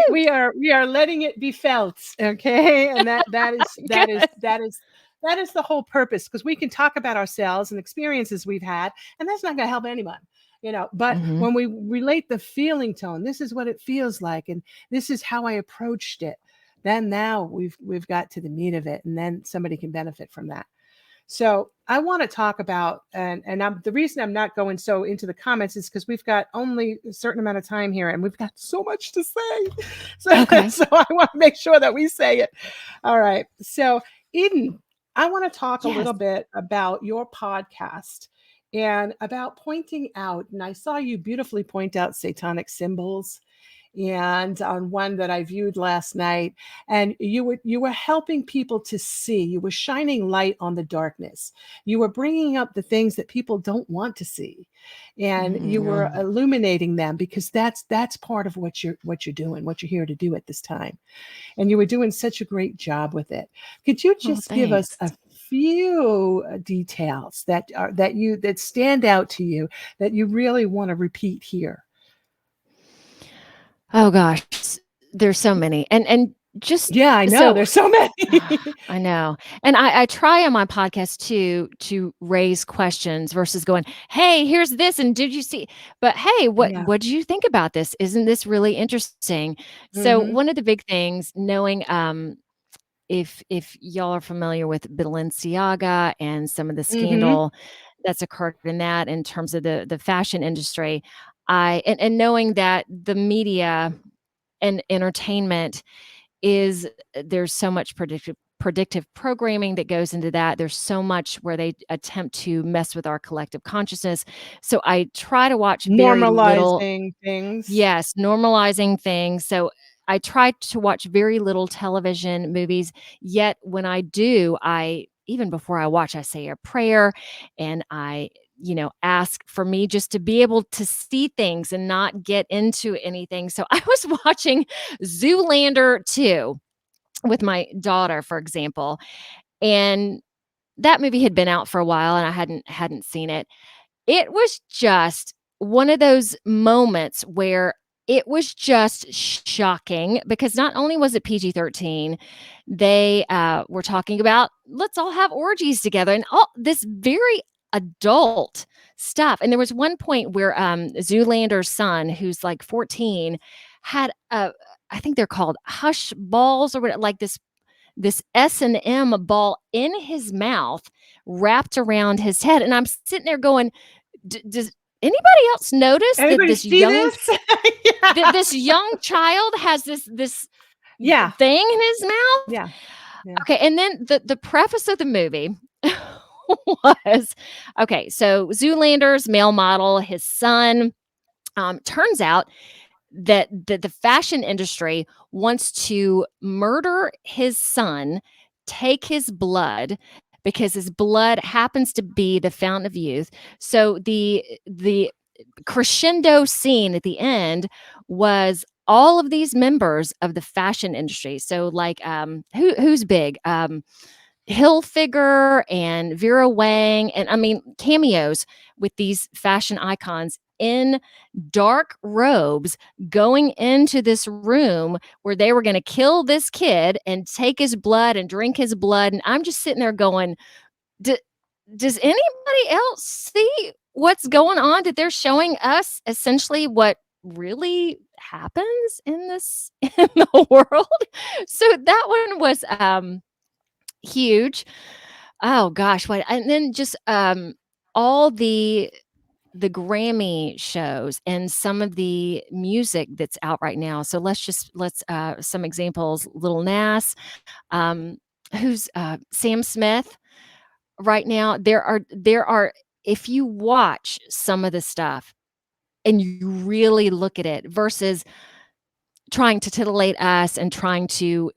We are letting it be felt, okay? And that is the whole purpose, because we can talk about ourselves and experiences we've had, and that's not going to help anyone. But when we relate the feeling tone, this is what it feels like, and this is how I approached it. Then now we've got to the meat of it, and then somebody can benefit from that. So I want to talk about, and the reason I'm not going so into the comments is because we've got only a certain amount of time here, and we've got so much to say. So, Okay. so I want to make sure that we say it. All right. So Eden, I want to talk a Yes. little bit about your podcast and about pointing out, and I saw you beautifully point out satanic symbols, and on one that I viewed last night, and you were helping people to see. You were shining light on the darkness. You were bringing up the things that people don't want to see, and you were illuminating them, because that's part of what you're doing, what you're here to do at this time. And you were doing such a great job with it. Could you just give us a few details that stand out to you, that you really want to repeat here? Oh gosh, there's so many. And just Yeah, I know. so There's so many. I know. And I try on my podcast to raise questions versus going, "Hey, here's this, and did you see?" But, "Hey, Yeah. what do you think about this? Isn't this really interesting?" So one of the big things, knowing if y'all are familiar with Balenciaga and some of the scandal that's occurred in that in terms of the fashion industry, and knowing that the media and entertainment is there's so much predictive programming that goes into that. There's so much where they attempt to mess with our collective consciousness. So I try to watch very little. Normalizing things. Yes, normalizing things. So I try to watch very little television, movies, yet when I do, even before I watch, I say a prayer, and I ask for me just to be able to see things and not get into anything. So I was watching Zoolander 2 with my daughter, for example, and that movie had been out for a while and I hadn't seen it. It was just one of those moments where it was just shocking, because not only was it PG-13, they were talking about let's all have orgies together and all this very adult stuff. And there was one point where Zoolander's son, who's like 14, had I think they're called hush balls or what, like this S&M ball in his mouth wrapped around his head. And I'm sitting there going, does anybody else notice that Anybody this see young this? that this young child has this Yeah. thing in his mouth? Yeah. Yeah. Okay, and then the preface of the movie was, okay, so Zoolander's male model, his son, turns out that the fashion industry wants to murder his son, take his blood, because his blood happens to be the fountain of youth. So the crescendo scene at the end was all of these members of the fashion industry. So like who's big? Hilfiger and Vera Wang, and I mean cameos with these fashion icons in dark robes going into this room where they were going to kill this kid and take his blood and drink his blood. And I'm just sitting there going, does anybody else see what's going on? That they're showing us essentially what really happens in this in the world. So that one was huge. Oh gosh, what, and then just all the Grammy shows and some of the music that's out right now. So let's some examples. Lil Nas, who's Sam Smith right now. There are if you watch some of the stuff and you really look at it versus trying to titillate us and trying to,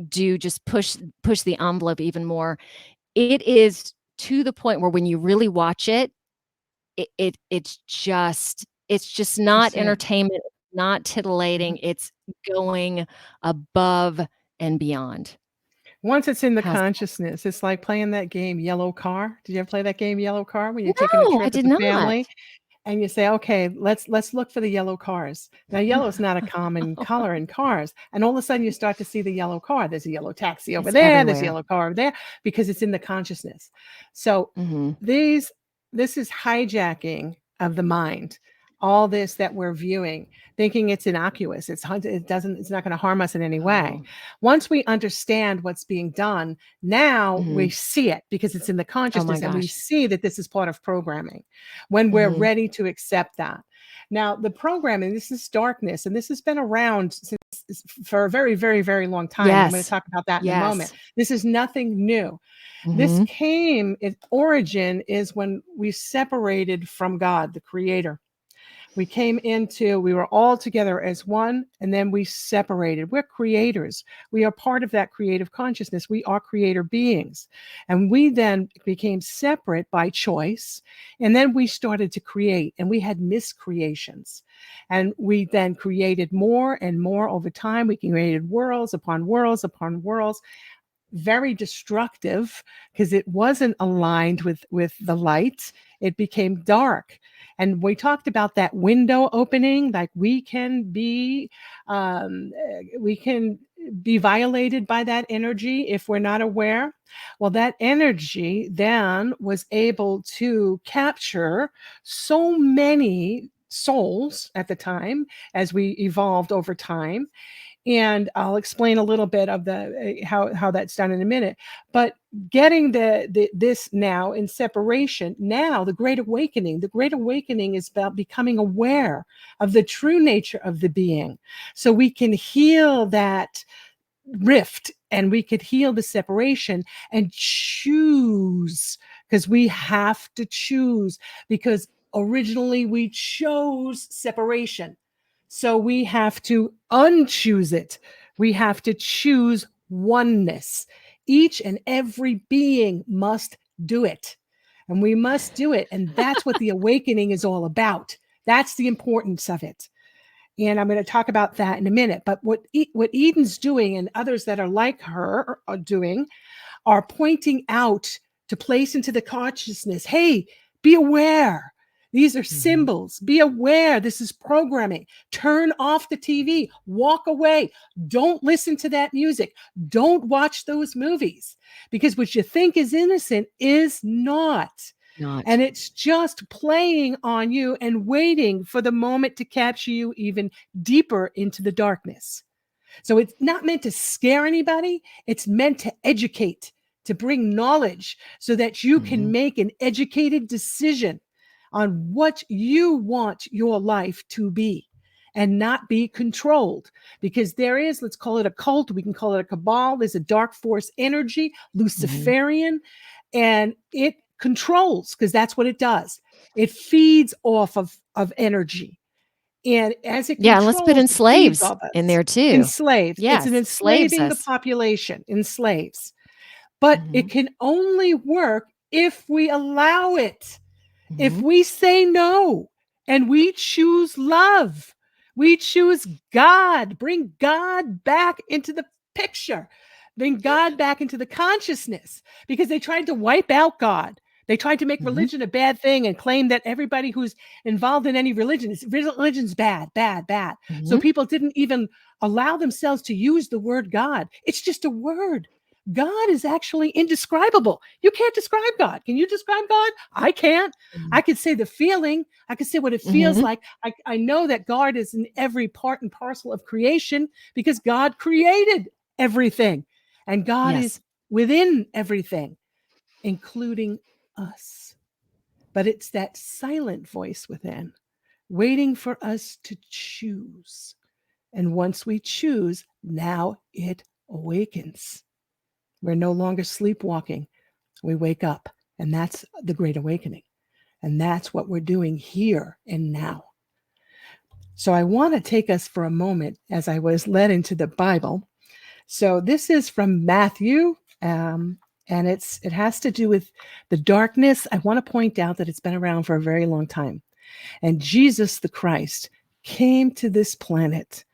do just push the envelope even more. It is to the point where when you really watch it, it's just not That's it. entertainment, not titillating, Mhm. it's going above and beyond. Once it's in the How's consciousness, it's like playing that game Yellow Car. Did you ever play that game Yellow Car when you're taking a No, I trip as did a not. family and you say, "Okay, let's look for the yellow cars." Now, yellow is not a common color in cars, and all of a sudden you start to see the yellow car. There's a yellow taxi over It's there. There's a everywhere. yellow car over there because it's in the consciousness. So Mhm. these this is hijacking of the mind. All this that we're viewing, thinking it's innocuous, it's not going to harm us in any way. Oh. Once we understand what's being done, now we Mhm. see it because it's in the Oh my consciousness and we gosh. see that this is part of programming when we're Mhm. ready to accept that. Now, the programming, this is darkness, and this has been around for a very, very, very long time. And I'm going to Yes. talk about that in a moment. Yes. This is nothing new. This Mhm. its origin is when we separated from God, the creator. We were all together as one, and then we separated. We're creators. We are part of that creative consciousness. We are creator beings. And we then became separate by choice. And then we started to create, and we had miscreations. And we then created more and more over time. We created worlds upon worlds upon worlds, very destructive because it wasn't aligned with the light. It became dark. And we talked about that window opening, like we can be violated by that energy if we're not aware. Well, that energy then was able to capture so many souls at the time as we evolved over time, and I'll explain a little bit of the how that's done in a minute. But getting this now in separation, now the great awakening is about becoming aware of the true nature of the being, so we can heal that rift and we could heal the separation and choose, because we have to choose, because originally we chose separation, so we have to unchoose it. We have to choose oneness. Each and every being must do it, and we must do it, and that's what the awakening is all about. That's the importance of it, and I'm going to talk about that in a minute. But what Eden's doing and others that are like her are doing are pointing out to place into the consciousness, hey, be aware. These are Mhm. symbols. Be aware. This is programming. Turn off the TV. Walk away. Don't listen to that music. Don't watch those movies, because what you think is innocent is not. Not. And it's just playing on you and waiting for the moment to capture you even deeper into the darkness. So it's not meant to scare anybody. It's meant to educate, to bring knowledge so that you can Mhm. make an educated decision on what you want your life to be and not be controlled. Because there is, let's call it a cult, we can call it a cabal. There's a dark force energy, Mhm. Luciferian, and it controls, because that's what it does. It feeds off of energy. And as it Yeah, and let's put controls, it feeds enslaves off in us. there too. Enslaves. It's an Yes, slaves enslaving the us. population, enslaves. But it Mhm. can only work if we allow it. If Mhm. we say no and we choose love, we choose God, bring God back into the picture, bring God back into the consciousness, because they tried to wipe out God. They tried to make Mhm. religion a bad thing and claim that everybody who's involved in any religion's bad, bad, bad. So Mhm. people didn't even allow themselves to use the word God. It's just a word. God is actually indescribable. You can't describe God. Can you describe God? I can't. I Mhm. could say the feeling. I could say what it feels Mhm. like. I know that God is in every part and parcel of creation because God created everything. And God is Yes. within everything, including us. but it's that silent voice within, waiting for us to choose. And once we choose, now it awakens. We're no longer sleepwalking. We wake up, and that's the Great Awakening. And that's what we're doing here and now. So I want to take us for a moment as I was led into the Bible. So this is from Matthew, and it has to do with the darkness. I want to point out that it's been around for a very long time. And Jesus the Christ came to this planet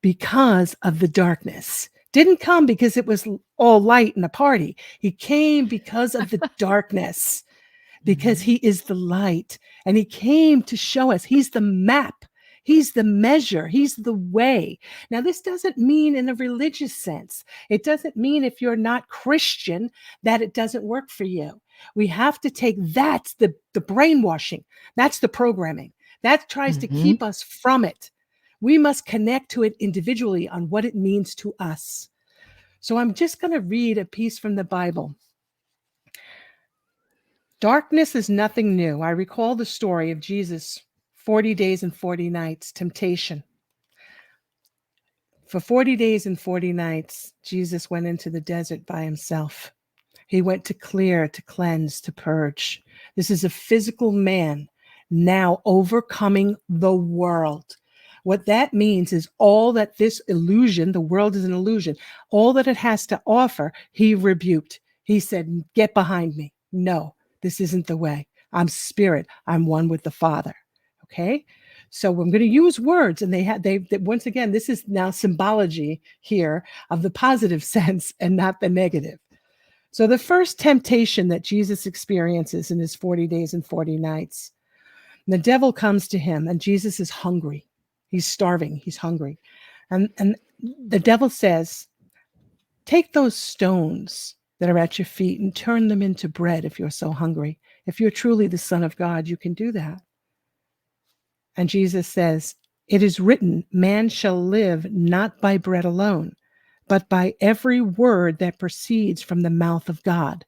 because of the darkness. Didn't come because it was all light and a party. He came because of the darkness, because he is the light. And he came to show us he's the map. He's the measure. He's the way. Now, this doesn't mean in a religious sense. It doesn't mean if you're not Christian that it doesn't work for you. We have to take that's the brainwashing. That's the programming. That tries to keep us from it. We must connect to it individually on what it means to us. So I'm just going to read a piece from the Bible. Darkness is nothing new. I recall the story of Jesus, 40 days and 40 nights, temptation. For 40 days and 40 nights, Jesus went into the desert by himself. He went to clear, to cleanse, to purge. This is a physical man now overcoming the world. What that means is all that this illusion, the world is an illusion, all that it has to offer, he rebuked. He said, get behind me. No, this isn't the way. I'm spirit. I'm one with the Father. Okay? So I'm going to use words, and they once again, this is now symbology here of the positive sense and not the negative. So the first temptation that Jesus experiences in his 40 days and 40 nights, the devil comes to him, and Jesus is hungry. He's starving. He's hungry. And the devil says, take those stones that are at your feet and turn them into bread if you're so hungry. If you're truly the Son of God, you can do that. And Jesus says, it is written, man shall live not by bread alone, but by every word that proceeds from the mouth of God.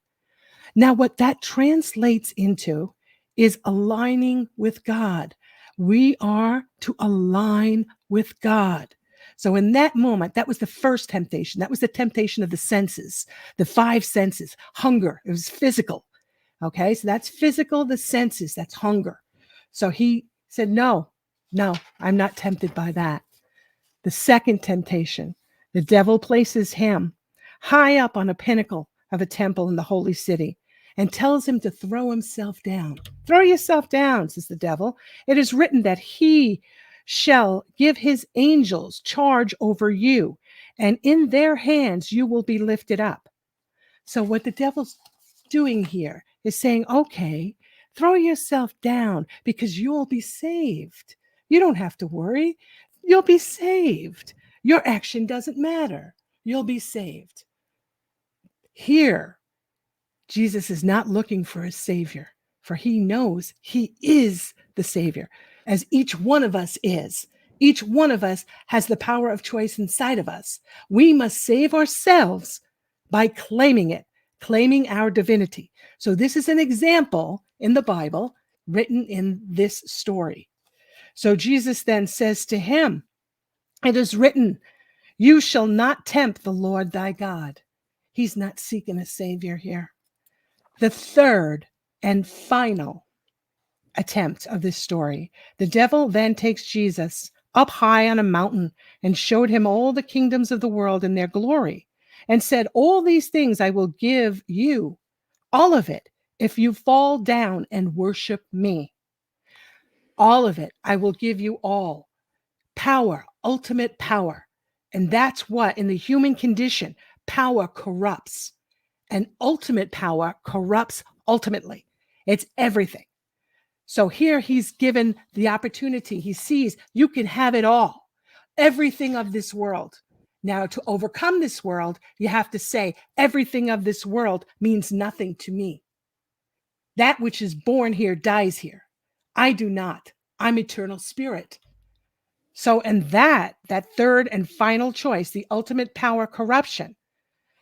Now, what that translates into is aligning with God. We are to align with God. So in that moment, that was the first temptation. That was the temptation of the senses, the five senses. Hunger, it was physical. Okay, so that's physical, the senses, that's hunger. So he said, no, I'm not tempted by that. The second temptation, the devil places him high up on a pinnacle of a temple in the holy city and tells him to throw himself down. Throw yourself down, says the devil. It is written that he shall give his angels charge over you, and in their hands you will be lifted up. So what the devil's doing here is saying, okay, throw yourself down because you'll be saved. You don't have to worry. You'll be saved. Your action doesn't matter. You'll be saved. Here, Jesus is not looking for a savior, for he knows he is the savior, as each one of us is. Each one of us has the power of choice inside of us. We must save ourselves by claiming it, claiming our divinity. So this is an example in the Bible written in this story. So Jesus then says to him, it is written, you shall not tempt the Lord thy God. He's not seeking a savior here. The third and final attempt of this story, the devil then takes Jesus up high on a mountain and showed him all the kingdoms of the world and their glory, and said, all these things I will give you, all of it, if you fall down and worship me. All of it, I will give you all. Power, ultimate power. And that's what, in the human condition, power corrupts. And ultimate power corrupts ultimately. It's everything. So here he's given the opportunity. He sees you can have it all, everything of this world. Now, to overcome this world, you have to say, everything of this world means nothing to me. That which is born here dies here. I do not. I'm eternal spirit. So, and that third and final choice, the ultimate power corruption,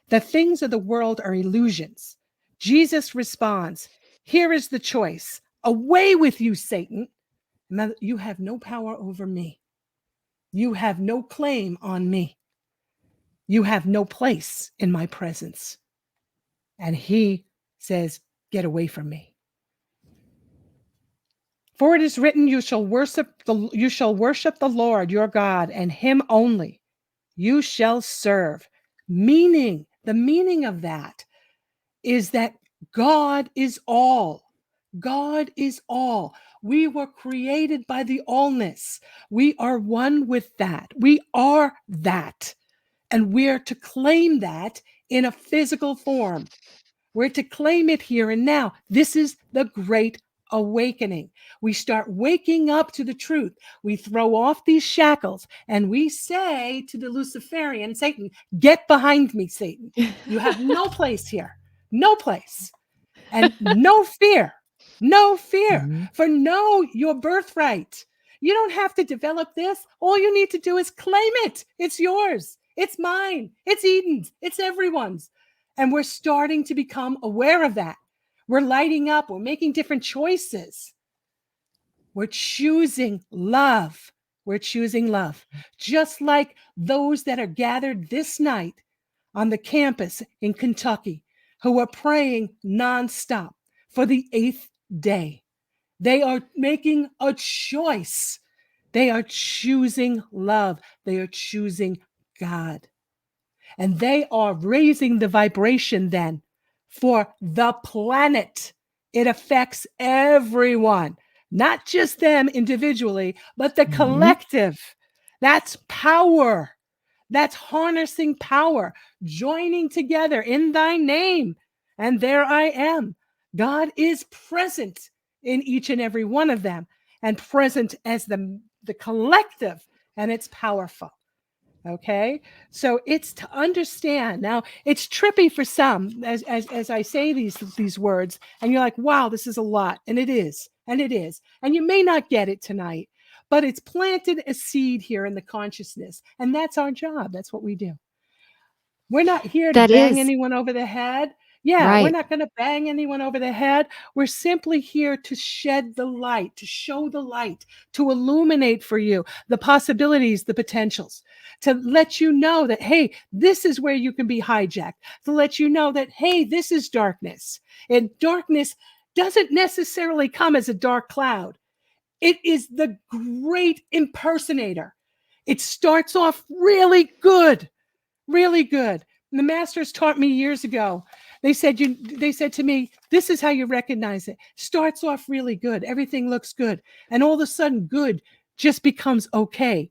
the things of the world are illusions. Jesus responds, here is the choice. Away with you, Satan. You have no power over me. You have no claim on me. You have no place in my presence. And he says, get away from me. For it is written, you shall worship the Lord your God, and him only you shall serve. Meaning, the meaning of that is that God is all. God is all. We were created by the allness. We are one with that. We are that. And we're to claim that in a physical form. We're to claim it here and now. This is the great awakening. We start waking up to the truth. We throw off these shackles and we say to the Luciferian, Satan, get behind me, Satan. You have no place here. No place. And no fear. No fear. For know your birthright. You don't have to develop this. All you need to do is claim it. It's yours. It's mine. It's Eden's. It's everyone's. And we're starting to become aware of that. We're lighting up. We're making different choices. We're choosing love. We're choosing love. Just like those that are gathered this night on the campus in Kentucky who are praying nonstop for the 8th day. They are making a choice. They are choosing love. They are choosing God. And they are raising the vibration then for the planet. It affects everyone, not just them individually, but the collective. That's power. That's harnessing power, joining together in thy name. And there I am. God is present in each and every one of them and present as the collective, and it's powerful. Okay, so it's to understand. Now it's trippy for some as I say these words, and you're like, wow, this is a lot, and it is, and you may not get it tonight, but it's planted a seed here in the consciousness, and that's our job. That's what we do. We're not here to bang anyone over the head. Yeah, we're not going to bang anyone over the head. We're simply here to shed the light, to show the light, to illuminate for you the possibilities, the potentials, to let you know that, hey, this is where you can be hijacked, to let you know that, hey, this is darkness. And darkness doesn't necessarily come as a dark cloud. It is the great impersonator. It starts off really good. Really good. And the masters taught me years ago. They said to me, this is how you recognize it. Starts off really good. Everything looks good. And all of a sudden, good just becomes okay.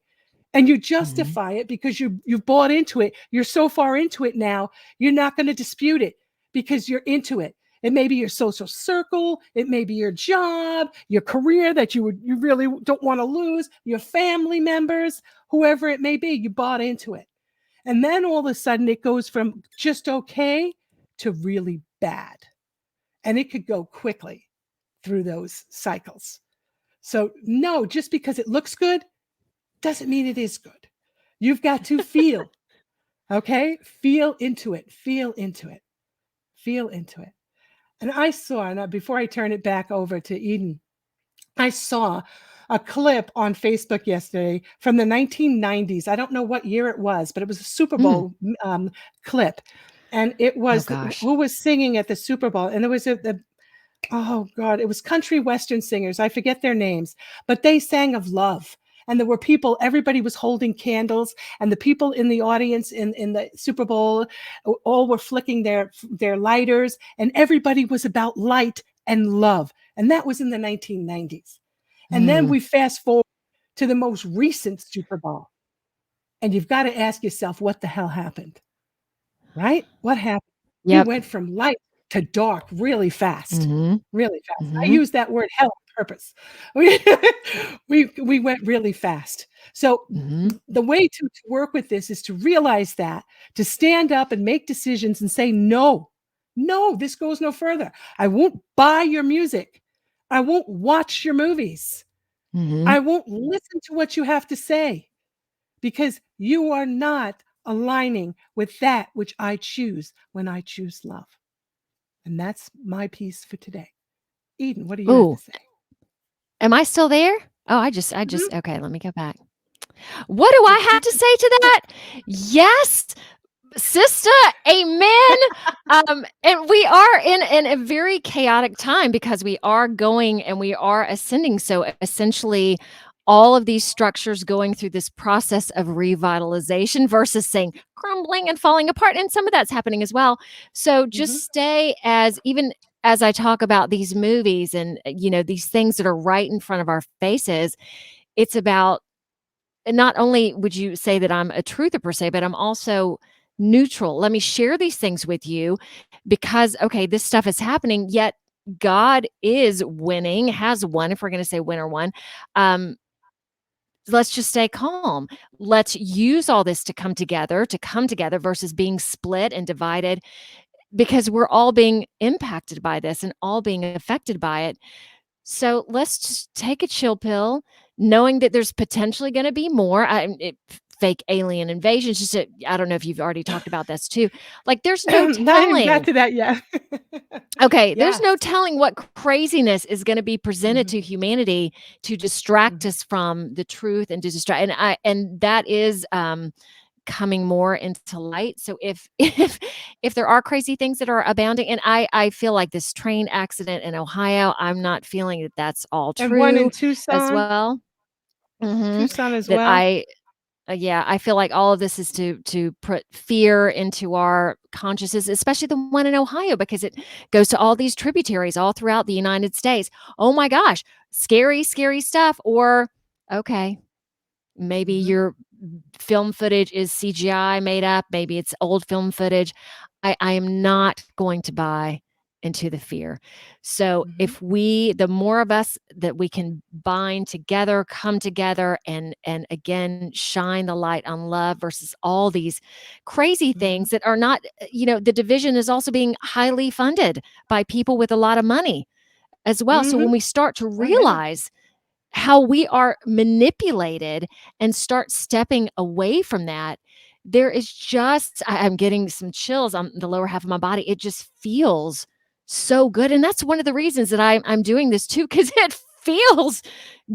And you justify it because you've bought into it. You're so far into it now, you're not going to dispute it because you're into it. It may be your social circle. It may be your job, your career that you really don't want to lose, your family members, whoever it may be. You bought into it. And then all of a sudden it goes from just okay to really bad. And it could go quickly through those cycles. So no, just because it looks good doesn't mean it is good. You've got to feel, okay? Feel into it, feel into it, feel into it. And I saw, and before I turn it back over to Eden, I saw a clip on Facebook yesterday from the 1990s. I don't know what year it was, but it was a Super Bowl clip. And it was who was singing at the Super Bowl. And there was oh God, it was country Western singers. I forget their names, but they sang of love. And there were people, everybody was holding candles, and the people in the audience in the Super Bowl all were flicking their lighters, and everybody was about light and love. And that was in the 1990s. And then we fast forward to the most recent Super Bowl. And you've got to ask yourself, what the hell happened? Right? What happened? We went from light to dark really fast. Really fast. I use that word hell on purpose. We went really fast. So the way to work with this is to realize that, to stand up and make decisions and say, no, this goes no further. I won't buy your music. I won't watch your movies. I won't listen to what you have to say because you are not aligning with that which I choose when I choose love. And that's my piece for today. Eden, what do you have to Ooh, say? am I still there? Oh, Mhm. okay, let me go back. What do I have to say to that? Yes, sister, amen. And we are in a very chaotic time because we are going and we are ascending. So essentially, all of these structures going through this process of revitalization versus saying crumbling and falling apart. And some of that's happening as well. So Mhm. just stay even as I talk about these movies and these things that are right in front of our faces, it's about and not only would you say that I'm a truther per se, but I'm also neutral. Let me share these things with you because, okay, this stuff is happening, yet God is winning, has won, if we're going to say win or won. Um, let's just stay calm. Let's use all this to come together versus being split and divided because we're all being impacted by this and all being affected by it. So let's just take a chill pill, knowing that there's potentially going to be more fake alien invasions. I don't know if you've already talked about this too. Like, there's no Not even got telling. to that yet. Okay, there's Yes. no telling what craziness is going to be presented Mhm. to humanity to distract Mhm. us from the truth and to distract. And that is coming more into light. So if there are crazy things that are abounding, and I feel like this train accident in Ohio, I'm not feeling that that's all And one in true as Tucson. well. Mhm. Tucson as That well. yeah, I feel like all of this is to put fear into our consciousness, especially the one in Ohio, because it goes to all these tributaries all throughout the United States. Oh my gosh, scary, scary stuff. Or okay, maybe Mhm. your film footage is CGI made up, maybe it's old film footage. I am not going to buy into the fear. So Mhm. if the more of us that we can bind together, come together and again shine the light on love versus all these crazy Mhm. things that are not, the division is also being highly funded by people with a lot of money as well. So when Mhm. we start to Oh, yeah. realize how we are manipulated and start stepping away from that, there is just I'm getting some chills on the lower half of my body. It just feels so good. And that's one of the reasons that I'm doing this too, because it feels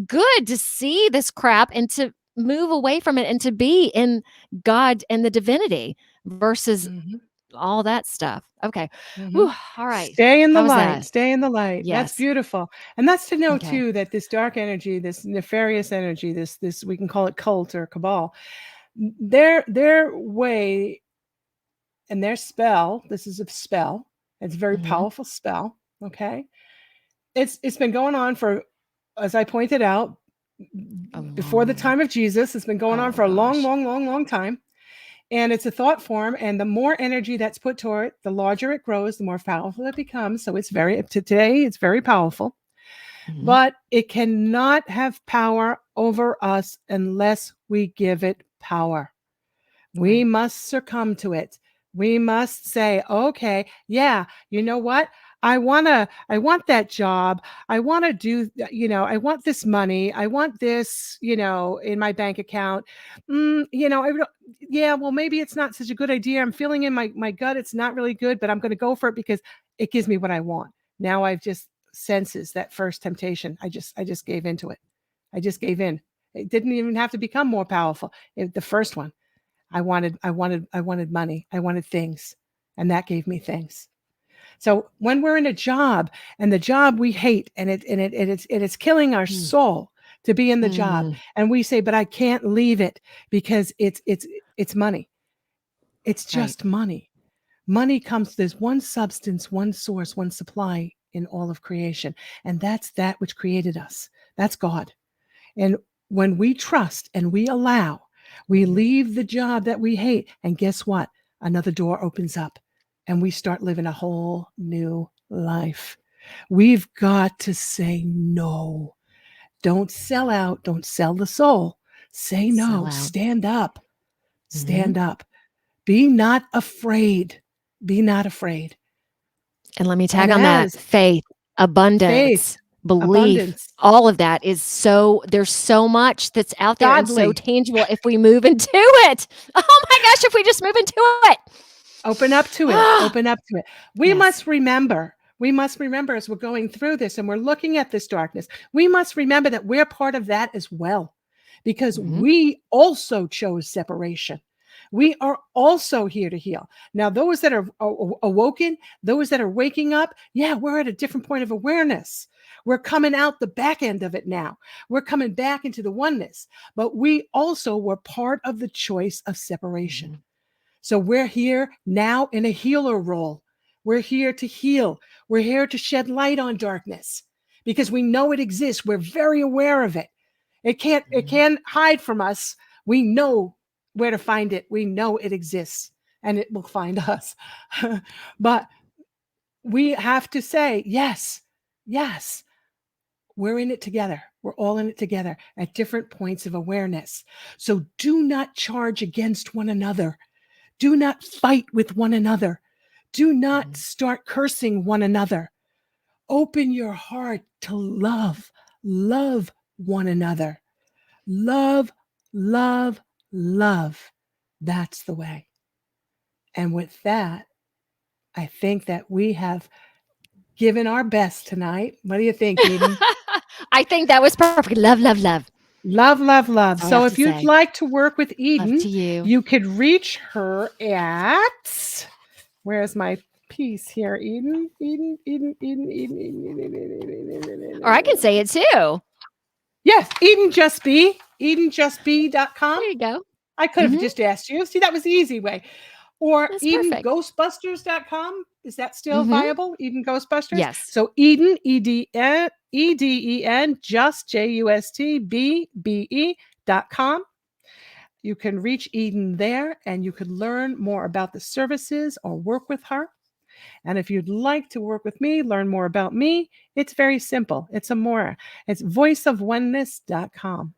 good to see this crap and to move away from it and to be in God and the divinity versus Mhm. all that stuff. Okay. Mhm. Whew, all right. Stay in the How was light, that? stay in the light. That's Yes. beautiful. And that's to know Okay. too that this dark energy, this nefarious energy, this we can call it cult or cabal, their way and their spell, this is a spell. It's a very Hmm. powerful spell, okay? It's been going on for, as I pointed out, A before the long time of Jesus. It's been going on Oh for a long, gosh. long, long, long time. And it's a thought form, and the more energy that's put toward it, the larger it grows, the more powerful it becomes. So it's today, it's very powerful, Mhm. but it cannot have power over us unless we give it power. We Right. must succumb to it. We must say, okay, yeah, you know what? I want that job. I want to do, I want this money. I want this, in my bank account. Yeah, well, maybe it's not such a good idea. I'm feeling in my gut, it's not really good, but I'm going to go for it because it gives me what I want. Now I've just senses that first temptation. I just gave into it. I just gave in. It didn't even have to become more powerful. The first one. I wanted money. I wanted things. And that gave me things. So when we're in a job and the job we hate and it's killing our Mm. soul to be in the job, Mhm. and we say, but I can't leave it because it's money. It's Right. just money. Money comes, there's one substance, one source, one supply in all of creation. And that's that which created us. That's God. And when we trust and we allow, we Mhm. leave the job that we hate. And guess what? Another door opens up and we start living a whole new life. We've got to say no. Don't sell out. Don't sell the soul. Say Sell no. out. Stand up. Mhm. Stand up. Be not afraid. Be not afraid. And let me tag And on that. as Faith, faith, abundance, belief, abundance, all of that is there's so much that's out there and so godly, tangible if we move into it. Oh my gosh, if we just move into it. open up to it. Ah, Open up to it. We yes. must remember We must remember as we're going through this and we're looking at this darkness, we must remember that we're part of that as well, because we also chose separation. We are also here to heal. Now, those that are awoken, those that are waking up, yeah, we're at a different point of awareness. We're coming out the back end of it now. We're coming back into the oneness, but we also were part of the choice of separation. So we're here now in a healer role. We're here to heal. We're here to shed light on darkness because we know it exists. We're very aware of it. It can't hide from us. We know where to find it. We know it exists and it will find us. But we have to say, yes, we're in it together. We're all in it together at different points of awareness. So do not charge against one another. Do not fight with one another. Do not start cursing one another. Open your heart to love one another. Love. That's the way. And with that, I think that we have given our best tonight. What do you think, Eden? I think that was perfect. Love. Love. So if you'd like to work with Eden, you could reach her at, where's my piece here? Eden. Or I can say it too. Yes, EdenJustBe.com. There you go. I could have just asked you. See, that was the easy way. Or That's EdenGhostbusters.com. Is that still viable? Eden Ghostbusters? Yes. So Eden, EDEN, just JUSTBBE.com. You can reach Eden there and you could learn more about the services or work with her. And if you'd like to work with me, learn more about me, it's very simple. It's Aumara. It's voiceofoneness.com.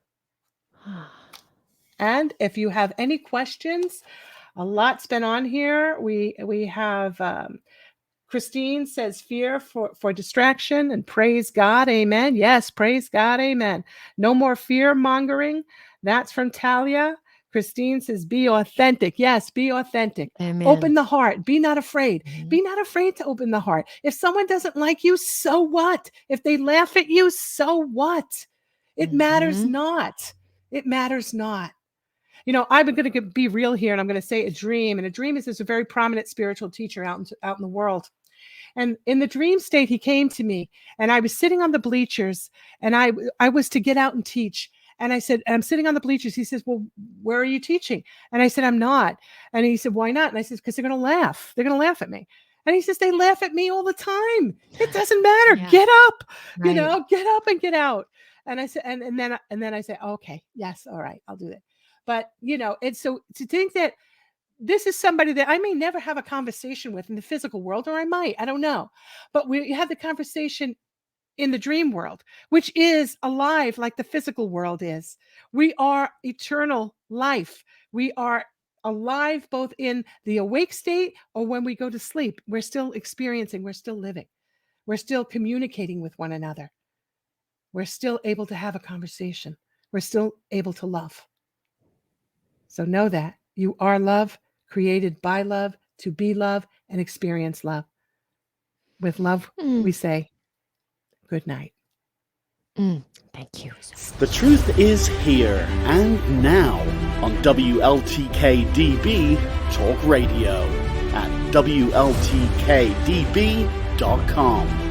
And if you have any questions, a lot's been on here. We have Christine says fear for distraction and praise God. Amen. Yes, praise God. Amen. No more fear mongering. That's from Talia. Christine says, be authentic. Yes, be authentic. Amen. Open the heart. Be not afraid. Be not afraid to open the heart. If someone doesn't like you, so what? If they laugh at you, so what? It matters not. It matters not. You know, I'm going to be real here, and I'm going to say a dream. And a dream is a very prominent spiritual teacher out in the world. And in the dream state, he came to me, and I was sitting on the bleachers, and I was to get out and teach. And I said, I'm sitting on the bleachers. He says, well, where are you teaching? And I said, I'm not. And he said, why not? And I said, because they're going to laugh. They're going to laugh at me. And he says, they laugh at me all the time. It doesn't matter. Yeah. Get up, Right. Get up and get out. And I said, and then I said, okay, yes, all right, I'll do that. But, it's so to think that this is somebody that I may never have a conversation with in the physical world, or I might, I don't know. But we have the conversation in the dream world, which is alive like the physical world is. We are eternal life. We are alive both in the awake state or when we go to sleep. We're still experiencing, we're still living. We're still communicating with one another. We're still able to have a conversation. We're still able to love. So know that you are love, created by love, to be love, and experience love. With love, we say, good night. Thank you. The truth is here and now on WLTKDB Talk Radio at WLTKDB.com.